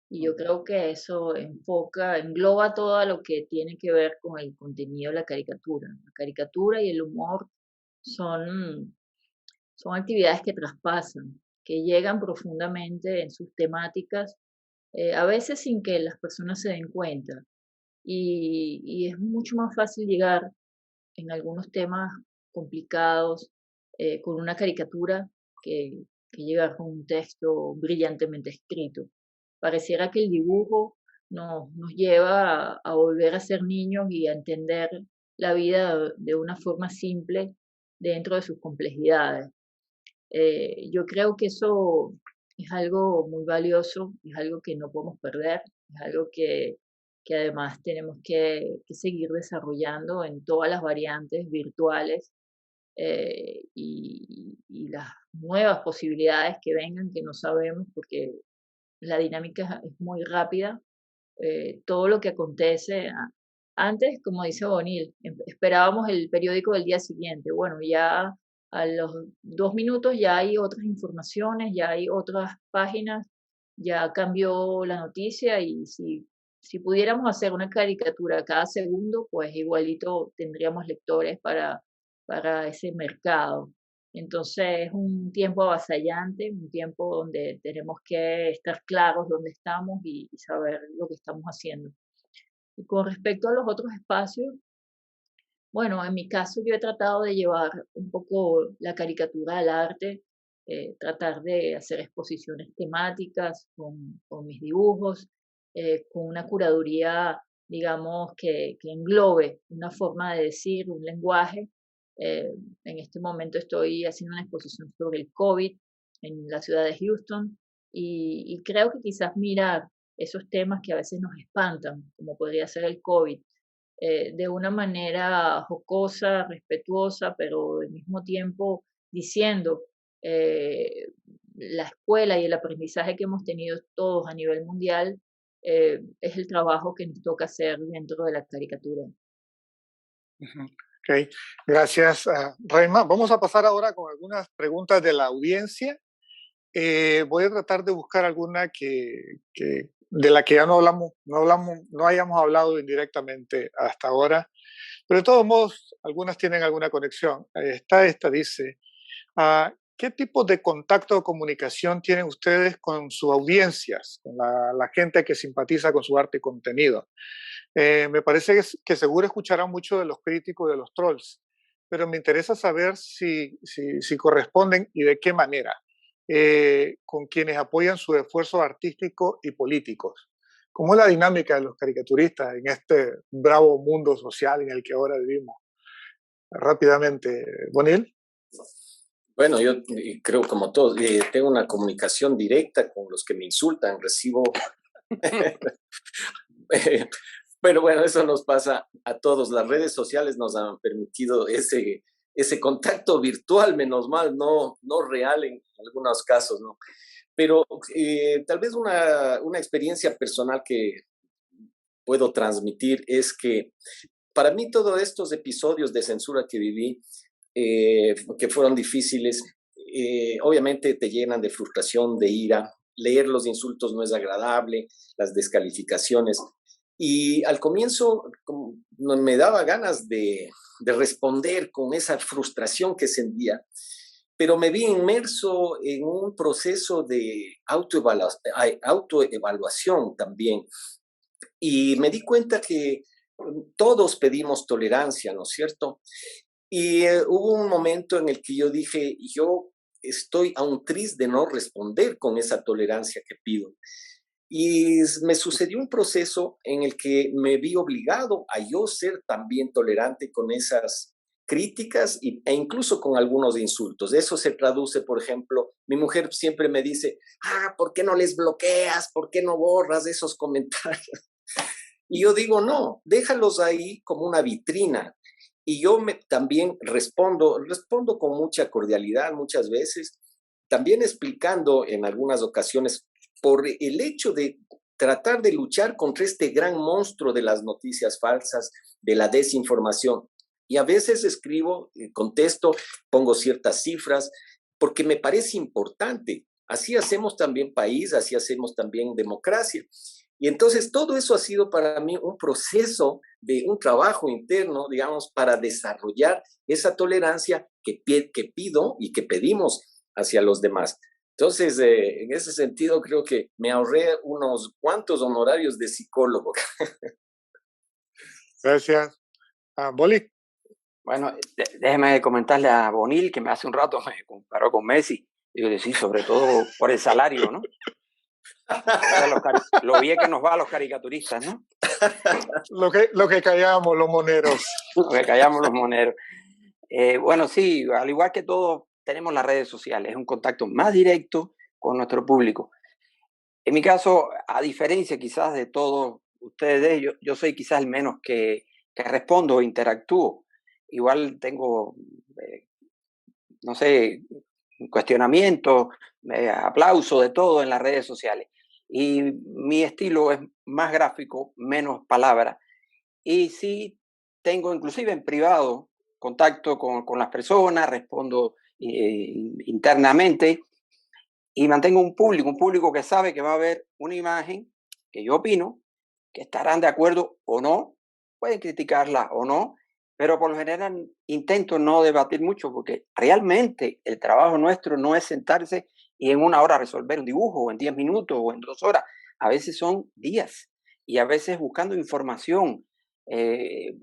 Y yo creo que eso engloba todo lo que tiene que ver con el contenido de la caricatura. La caricatura y el humor son actividades que traspasan, que llegan profundamente en sus temáticas, a veces sin que las personas se den cuenta. Y es mucho más fácil llegar en algunos temas complicados con una caricatura que llegar con un texto brillantemente escrito. Pareciera que el dibujo nos lleva a volver a ser niños y a entender la vida de una forma simple dentro de sus complejidades. Yo creo que eso es algo muy valioso, es algo que no podemos perder, es algo que además tenemos que seguir desarrollando en todas las variantes virtuales y las nuevas posibilidades que vengan que no sabemos porque la dinámica es muy rápida. Todo lo que acontece antes, como dice Bonil, esperábamos el periódico del día siguiente. Bueno, ya a los 2 minutos ya hay otras informaciones, ya hay otras páginas, ya cambió la noticia y si pudiéramos hacer una caricatura cada segundo, pues igualito tendríamos lectores para ese mercado. Entonces es un tiempo avasallante, un tiempo donde tenemos que estar claros dónde estamos y saber lo que estamos haciendo. Y con respecto a los otros espacios, bueno, en mi caso yo he tratado de llevar un poco la caricatura al arte, tratar de hacer exposiciones temáticas con mis dibujos, con una curaduría, digamos, que englobe una forma de decir, un lenguaje. En este momento estoy haciendo una exposición sobre el COVID en la ciudad de Houston y creo que quizás mirar esos temas que a veces nos espantan, como podría ser el COVID, de una manera jocosa, respetuosa, pero al mismo tiempo diciendo eh, la escuela y el aprendizaje que hemos tenido todos a nivel mundial es el trabajo que nos toca hacer dentro de la caricatura. Ok, gracias, Raima. Vamos a pasar ahora con algunas preguntas de la audiencia. Voy a tratar de buscar alguna de la que ya no hayamos hablado indirectamente hasta ahora, pero de todos modos, algunas tienen alguna conexión. Esta dice, ¿qué tipo de contacto o comunicación tienen ustedes con sus audiencias, con la gente que simpatiza con su arte y contenido? Me parece que seguro escucharán mucho de los críticos, de los trolls, pero me interesa saber si corresponden y de qué manera con quienes apoyan su esfuerzo artístico y políticos. ¿Cómo es la dinámica de los caricaturistas en este bravo mundo social en el que ahora vivimos? Rápidamente, Bonil. Bueno, yo creo como todos, tengo una comunicación directa con los que me insultan, recibo... Pero bueno, eso nos pasa a todos. Las redes sociales nos han permitido ese contacto virtual, menos mal, no real en algunos casos, ¿no? Pero tal vez una experiencia personal que puedo transmitir es que para mí todos estos episodios de censura que viví, que fueron difíciles, obviamente te llenan de frustración, de ira. Leer los insultos no es agradable, las descalificaciones. Y al comienzo me daba ganas de responder con esa frustración que sentía, pero me vi inmerso en un proceso de autoevaluación también. Y me di cuenta que todos pedimos tolerancia, ¿no es cierto? Y hubo un momento en el que yo dije, yo estoy a un tris de no responder con esa tolerancia que pido. Y me sucedió un proceso en el que me vi obligado a yo ser también tolerante con esas críticas e incluso con algunos insultos. Eso se traduce, por ejemplo, mi mujer siempre me dice, ¿por qué no les bloqueas? ¿Por qué no borras esos comentarios? Y yo digo, no, déjalos ahí como una vitrina. Y yo también respondo con mucha cordialidad muchas veces, también explicando en algunas ocasiones por el hecho de tratar de luchar contra este gran monstruo de las noticias falsas, de la desinformación. Y a veces escribo, contesto, pongo ciertas cifras, porque me parece importante. Así hacemos también país, así hacemos también democracia. Y entonces todo eso ha sido para mí un proceso de un trabajo interno, digamos, para desarrollar esa tolerancia que pido y que pedimos hacia los demás. Entonces, en ese sentido, creo que me ahorré unos cuantos honorarios de psicólogo. Gracias. Boli. Bueno, déjeme comentarle a Bonil que me hace un rato me comparó con Messi. Digo, sí, sobre todo por el salario, ¿no? Lo bien que nos va a los caricaturistas, ¿no? Lo que callamos los moneros. Lo que callamos los moneros. Bueno, sí, al igual que todos, tenemos las redes sociales. Es un contacto más directo con nuestro público. En mi caso, a diferencia quizás de todos ustedes, yo soy quizás el menos que respondo o interactúo. Igual tengo, no sé, cuestionamiento, aplauso de todo en las redes sociales. Y mi estilo es más gráfico, menos palabras. Y sí tengo inclusive en privado contacto con las personas, respondo internamente y mantengo un público que sabe que va a haber una imagen que yo opino, que estarán de acuerdo o no, pueden criticarla o no, pero por lo general intento no debatir mucho porque realmente el trabajo nuestro no es sentarse y en una hora resolver un dibujo, o en 10 minutos, o en 2 horas. A veces son días y a veces buscando información, eh,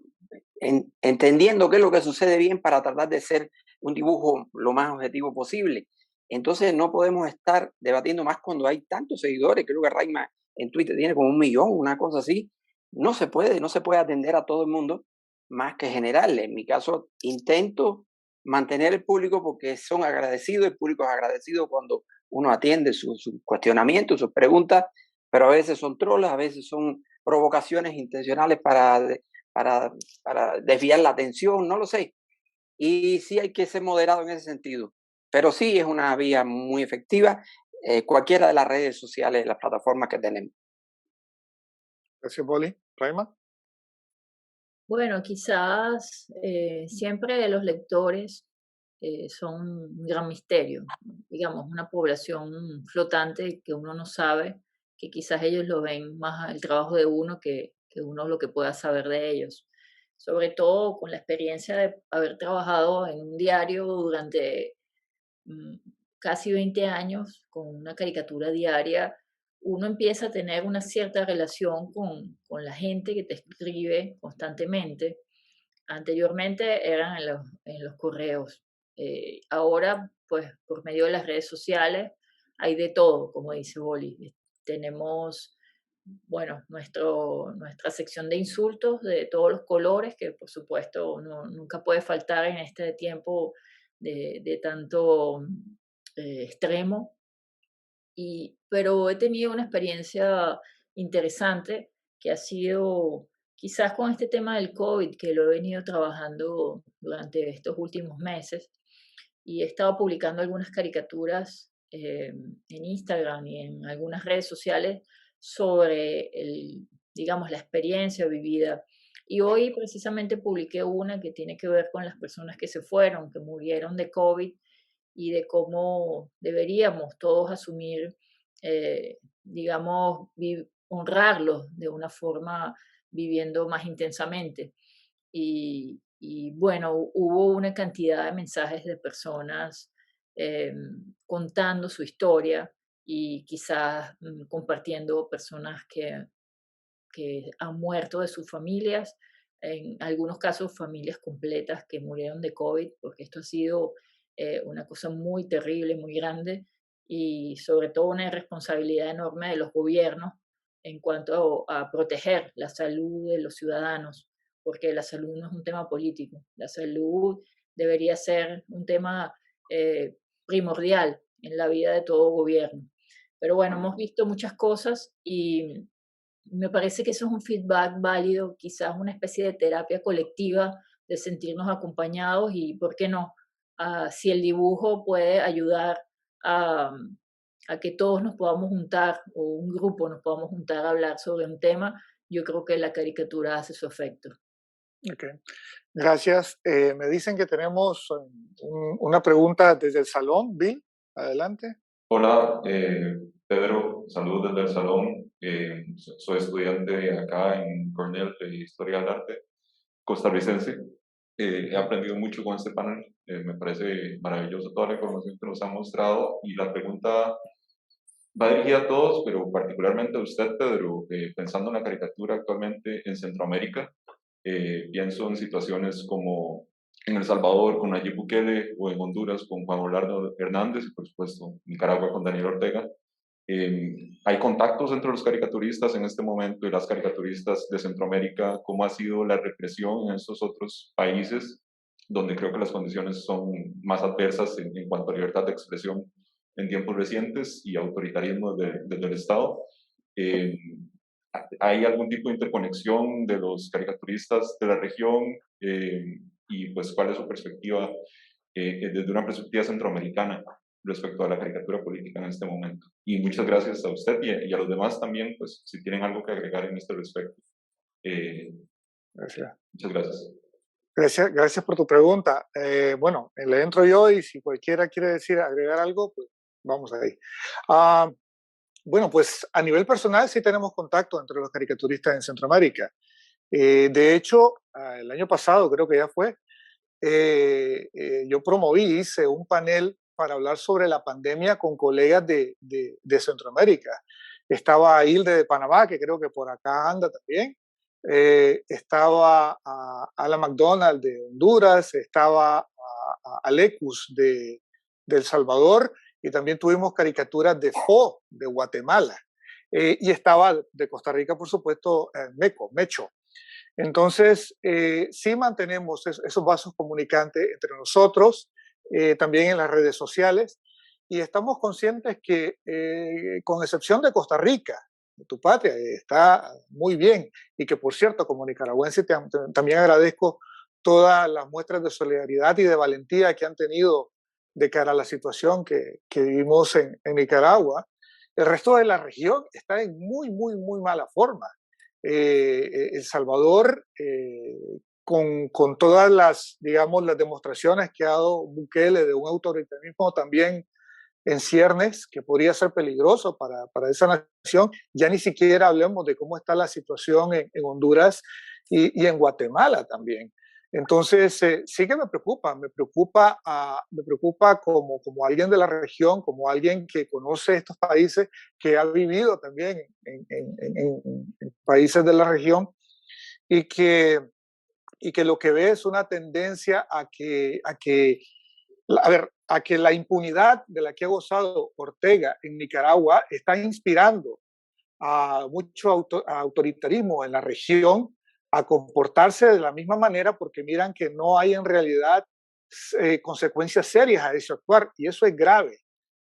entendiendo qué es lo que sucede bien para tratar de hacer un dibujo lo más objetivo posible. Entonces no podemos estar debatiendo más cuando hay tantos seguidores. Creo que Raima en Twitter tiene como 1 millón, una cosa así. No se puede atender a todo el mundo más que general. En mi caso, intento mantener el público porque son agradecidos, el público es agradecido cuando uno atiende sus cuestionamientos, sus preguntas, pero a veces son trolas, a veces son provocaciones intencionales para desviar la atención, no lo sé. Y sí hay que ser moderado en ese sentido. Pero sí es una vía muy efectiva, cualquiera de las redes sociales, las plataformas que tenemos. Gracias, Boli. Raima. Bueno, quizás siempre los lectores son un gran misterio, digamos, una población flotante que uno no sabe, que quizás ellos lo ven más el trabajo de uno que uno lo que pueda saber de ellos. Sobre todo con la experiencia de haber trabajado en un diario durante mm, casi 20 años con una caricatura diaria, uno empieza a tener una cierta relación con la gente que te escribe constantemente. Anteriormente eran en los correos. Ahora, pues por medio de las redes sociales, hay de todo, como dice Boli. Tenemos, bueno, nuestra sección de insultos de todos los colores, que por supuesto nunca puede faltar en este tiempo de tanto extremo. Pero he tenido una experiencia interesante que ha sido quizás con este tema del COVID, que lo he venido trabajando durante estos últimos meses y he estado publicando algunas caricaturas en Instagram y en algunas redes sociales sobre digamos, la experiencia vivida. Y hoy precisamente publiqué una que tiene que ver con las personas que se fueron, que murieron de COVID y de cómo deberíamos todos asumir, digamos, honrarlos de una forma viviendo más intensamente. Y bueno, hubo una cantidad de mensajes de personas contando su historia y quizás compartiendo personas que han muerto de sus familias, en algunos casos familias completas que murieron de COVID, porque esto ha sido una cosa muy terrible, muy grande, y sobre todo una responsabilidad enorme de los gobiernos en cuanto a proteger la salud de los ciudadanos, porque la salud no es un tema político, la salud debería ser un tema primordial en la vida de todo gobierno. Pero bueno, hemos visto muchas cosas y me parece que eso es un feedback válido, quizás una especie de terapia colectiva de sentirnos acompañados y, ¿por qué no? Si el dibujo puede ayudar a, a que todos nos podamos juntar o un grupo nos podamos juntar a hablar sobre un tema, yo creo que la caricatura hace su efecto. Ok, gracias. Me dicen que tenemos una pregunta desde el salón. Bill, adelante. Hola, Pedro, saludos desde el salón. Soy estudiante acá en Cornell de Historia del Arte, costarricense. He aprendido mucho con este panel. Me parece maravilloso toda la información que nos ha mostrado. Y la pregunta va dirigida a todos, pero particularmente a usted, Pedro, pensando en la caricatura actualmente en Centroamérica. Pienso en situaciones como en El Salvador con Nayib Bukele o en Honduras con Juan Orlando Hernández y por supuesto Nicaragua con Daniel Ortega. ¿Hay contactos entre los caricaturistas en este momento y las caricaturistas de Centroamérica? ¿Cómo ha sido la represión en estos otros países donde creo que las condiciones son más adversas en cuanto a libertad de expresión en tiempos recientes y autoritarismo desde el Estado? ¿Hay algún tipo de interconexión de los caricaturistas de la región? Y pues, ¿cuál es su perspectiva desde una perspectiva centroamericana respecto a la caricatura política en este momento? Y muchas gracias a usted y a los demás también, pues, si tienen algo que agregar en este respecto. Gracias. Muchas gracias. Gracias por tu pregunta. Bueno, le entro yo y si cualquiera quiere agregar algo, pues vamos ahí. Bueno, pues a nivel personal sí tenemos contacto entre los caricaturistas en Centroamérica. De hecho, el año pasado creo que ya fue, yo hice un panel para hablar sobre la pandemia con colegas de Centroamérica. Estaba Hilde de Panamá, que creo que por acá anda también. Estaba Alan McDonald de Honduras, estaba Alecus de El Salvador, y también tuvimos caricaturas de Fo de Guatemala. Y estaba de Costa Rica, por supuesto, Mecho. Entonces, sí mantenemos esos vasos comunicantes entre nosotros, también en las redes sociales, y estamos conscientes que, con excepción de Costa Rica, de tu patria, está muy bien, y que, por cierto, como nicaragüense, también agradezco todas las muestras de solidaridad y de valentía que han tenido de cara a la situación que vivimos en Nicaragua. El resto de la región está en muy, muy, muy mala forma. El Salvador, con todas las, digamos, las demostraciones que ha dado Bukele de un autoritarismo también en ciernes, que podría ser peligroso para esa nación, ya ni siquiera hablemos de cómo está la situación en Honduras y en Guatemala también. Entonces, sí que me preocupa como alguien de la región, como alguien que conoce estos países, que ha vivido también en países de la región, y que lo que ve es una tendencia a que la impunidad de la que ha gozado Ortega en Nicaragua está inspirando a mucho autoritarismo en la región a comportarse de la misma manera, porque miran que no hay en realidad consecuencias serias a ese actuar, y eso es grave.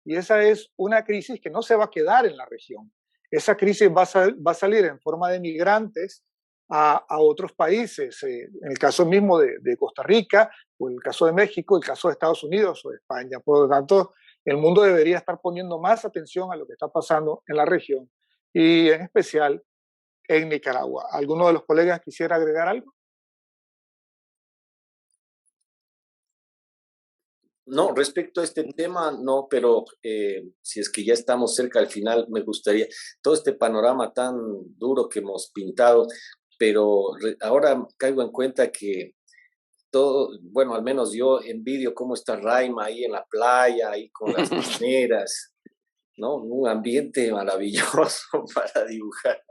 Y esa es una crisis que no se va a quedar en la región. Esa crisis va a salir en forma de migrantes a otros países, en el caso mismo de Costa Rica, o el caso de México, el caso de Estados Unidos o de España. Por lo tanto, el mundo debería estar poniendo más atención a lo que está pasando en la región, y en especial en Nicaragua. ¿Alguno de los colegas quisiera agregar algo? No, respecto a este tema, no, pero si es que ya estamos cerca al final, me gustaría todo este panorama tan duro que hemos pintado, pero ahora caigo en cuenta que todo, bueno, al menos yo envidio cómo está Raima ahí en la playa, ahí con las palmeras, ¿no? Un ambiente maravilloso para dibujar.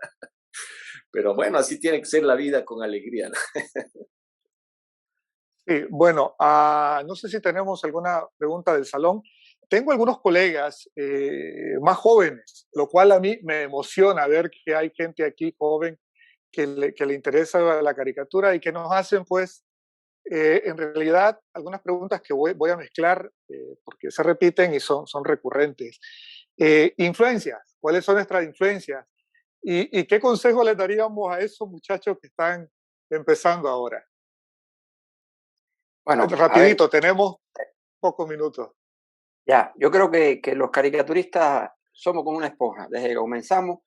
Pero bueno, así tiene que ser la vida, con alegría, ¿no? Sí, bueno, no sé si tenemos alguna pregunta del salón. Tengo algunos colegas más jóvenes, lo cual a mí me emociona ver que hay gente aquí joven que le interesa la caricatura y que nos hacen, pues, en realidad, algunas preguntas que voy a mezclar porque se repiten y son recurrentes. Influencias, ¿cuáles son nuestras influencias? ¿Y qué consejo les daríamos a esos muchachos que están empezando ahora? Bueno, Rapidito, tenemos pocos minutos. Ya, yo creo que los caricaturistas somos como una esponja. Desde que comenzamos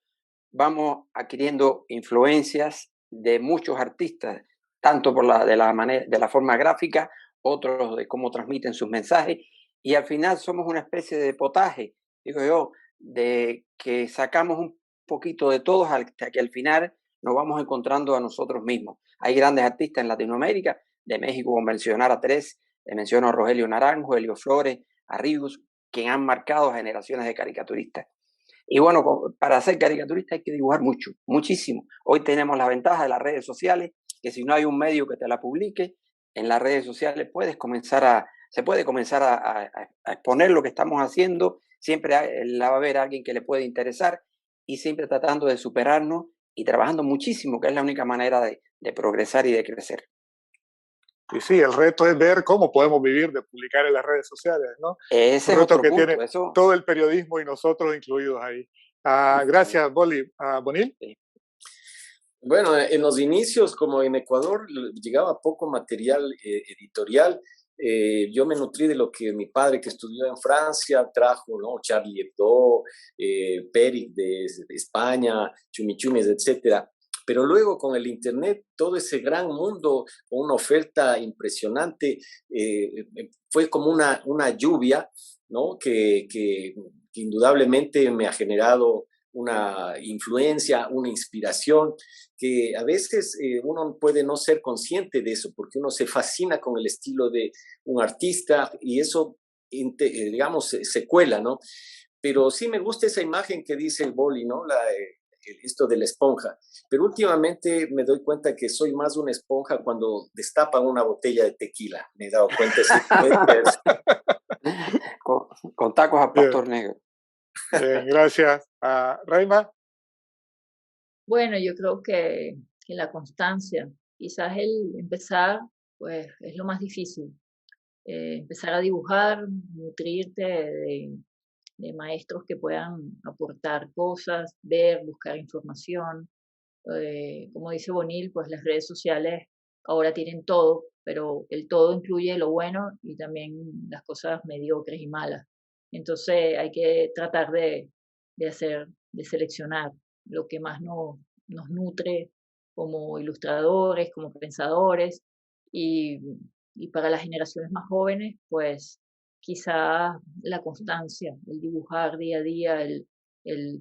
vamos adquiriendo influencias de muchos artistas, tanto por de la forma gráfica, otros de cómo transmiten sus mensajes, y al final somos una especie de potaje, digo yo, de que sacamos un poquito de todos hasta que al final nos vamos encontrando a nosotros mismos. Hay grandes artistas en Latinoamérica, de México, como mencionar a tres, le menciono a Rogelio Naranjo, Helio Flores, a Ríos, que han marcado generaciones de caricaturistas. Y bueno, para ser caricaturista hay que dibujar mucho, muchísimo. Hoy tenemos la ventaja de las redes sociales, que si no hay un medio que te la publique, en las redes sociales se puede comenzar a exponer lo que estamos haciendo, siempre la va a haber alguien que le puede interesar y siempre tratando de superarnos y trabajando muchísimo, que es la única manera de progresar y de crecer. Y sí, el reto es ver cómo podemos vivir de publicar en las redes sociales, ¿no? Ese Un es reto otro que punto. tiene todo el periodismo y nosotros incluidos ahí. Gracias, Bonil. Sí. Bueno, en los inicios, como en Ecuador, llegaba poco material editorial. Yo me nutrí de lo que mi padre, que estudió en Francia, trajo, ¿no? Charlie Hebdo, Peric de España, Chumichumis, etcétera. Pero luego con el Internet, todo ese gran mundo, con una oferta impresionante, fue como una lluvia, ¿no? Que indudablemente me ha generado una influencia, una inspiración, que a veces uno puede no ser consciente de eso, porque uno se fascina con el estilo de un artista y eso, digamos, se cuela, ¿no? Pero sí me gusta esa imagen que dice el Boli, ¿no? Esto de la esponja. Pero últimamente me doy cuenta que soy más una esponja cuando destapan una botella de tequila. Me he dado cuenta de eso. con tacos a pastor negro. Bien, gracias. Raima. Bueno, yo creo que la constancia, quizás el empezar, pues es lo más difícil. Empezar a dibujar, nutrirte de maestros que puedan aportar cosas, ver, buscar información. Como dice Bonil, pues las redes sociales ahora tienen todo, pero el todo incluye lo bueno y también las cosas mediocres y malas. Entonces hay que tratar de seleccionar lo que más nos nutre como ilustradores, como pensadores y, y para las generaciones más jóvenes, pues quizá la constancia, el dibujar día a día, el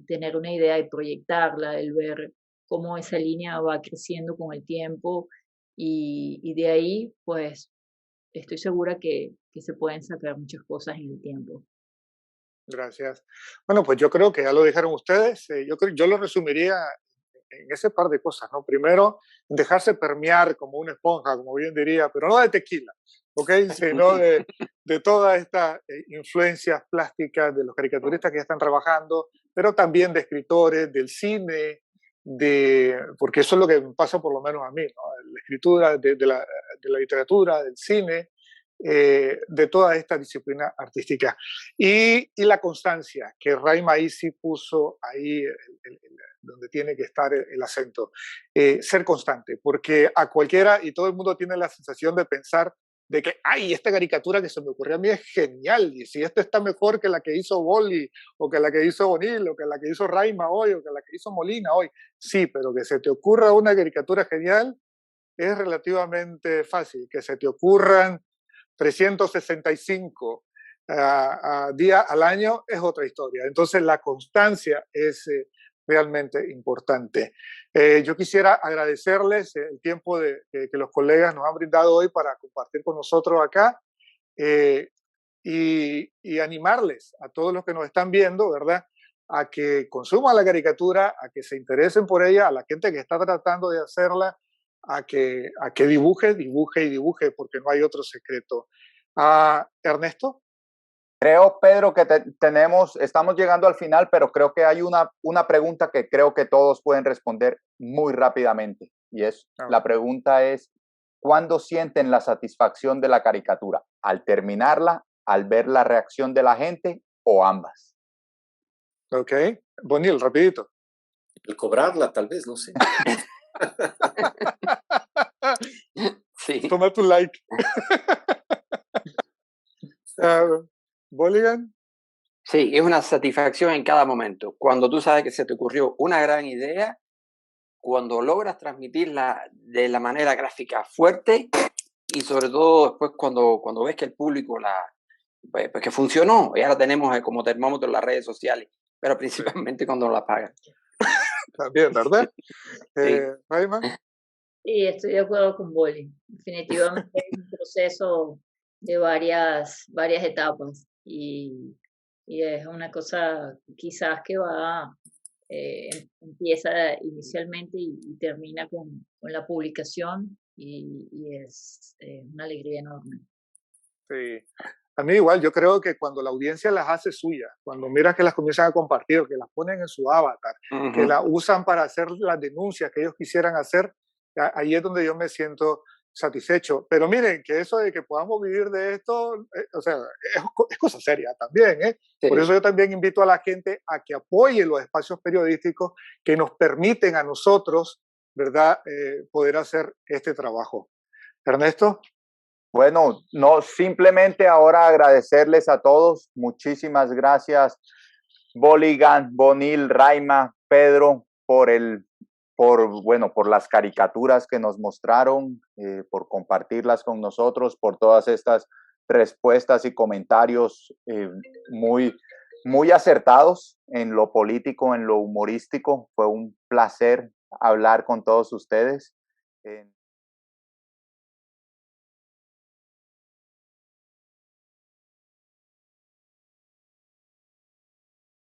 tener una idea y proyectarla, el ver cómo esa línea va creciendo con el tiempo y de ahí, pues, estoy segura que se pueden sacar muchas cosas en el tiempo. Gracias. Bueno, pues yo creo que ya lo dijeron ustedes. Yo lo resumiría en ese par de cosas, ¿no? Primero, dejarse permear como una esponja, como bien diría, pero no de tequila, ¿ok? Sino de todas estas influencias plásticas de los caricaturistas que ya están trabajando, pero también de escritores, del cine, porque eso es lo que me pasa por lo menos a mí, ¿no? La escritura, de la literatura, del cine, de toda esta disciplina artística. Y la constancia, que Raima ahí sí puso ahí donde tiene que estar el acento. Ser constante, porque a cualquiera, y todo el mundo tiene la sensación de pensar de que, ay, esta caricatura que se me ocurrió a mí es genial, y si esta está mejor que la que hizo Boli, o que la que hizo Bonil, o que la que hizo Raima hoy, o que la que hizo Molina hoy. Sí, pero que se te ocurra una caricatura genial es relativamente fácil. Que se te ocurran 365 días al año es otra historia. Entonces la constancia es realmente importante. Yo quisiera agradecerles el tiempo que los colegas nos han brindado hoy para compartir con nosotros acá y animarles a todos los que nos están viendo, ¿verdad?, a que consuman la caricatura, a que se interesen por ella, a la gente que está tratando de hacerla, a que dibuje, porque no hay otro secreto. Ernesto. Creo, Pedro, que estamos llegando al final, pero creo que hay una pregunta que creo que todos pueden responder muy rápidamente. Y la pregunta es, ¿cuándo sienten la satisfacción de la caricatura? ¿Al terminarla, al ver la reacción de la gente o ambas? Ok, Bonil, rapidito. El cobrarla, tal vez, no sé. Sí. Toma tu like. Bolligan. Sí, es una satisfacción en cada momento. Cuando tú sabes que se te ocurrió una gran idea, cuando logras transmitirla de la manera gráfica fuerte y sobre todo después cuando ves que el público pues que funcionó, y ahora tenemos como termómetro en las redes sociales, pero principalmente cuando la pagan. También, ¿verdad? Sí. Raima. Sí, estoy de acuerdo con Bolly. Definitivamente es un proceso de varias etapas y es una cosa quizás que empieza inicialmente y termina con la publicación y es una alegría enorme. Sí. A mí igual, yo creo que cuando la audiencia las hace suyas, cuando miras que las comienzan a compartir, que las ponen en su avatar, que la usan para hacer las denuncias que ellos quisieran hacer, ahí es donde yo me siento satisfecho. Pero miren, que eso de que podamos vivir de esto, o sea, es cosa seria también, ¿eh? Sí. Por eso yo también invito a la gente a que apoye los espacios periodísticos que nos permiten a nosotros, ¿verdad?, poder hacer este trabajo. Ernesto. Bueno, no, simplemente ahora agradecerles a todos. Muchísimas gracias, Bolligan, Bonil, Raima, Pedro, por las caricaturas que nos mostraron, por compartirlas con nosotros, por todas estas respuestas y comentarios muy acertados en lo político, en lo humorístico. Fue un placer hablar con todos ustedes.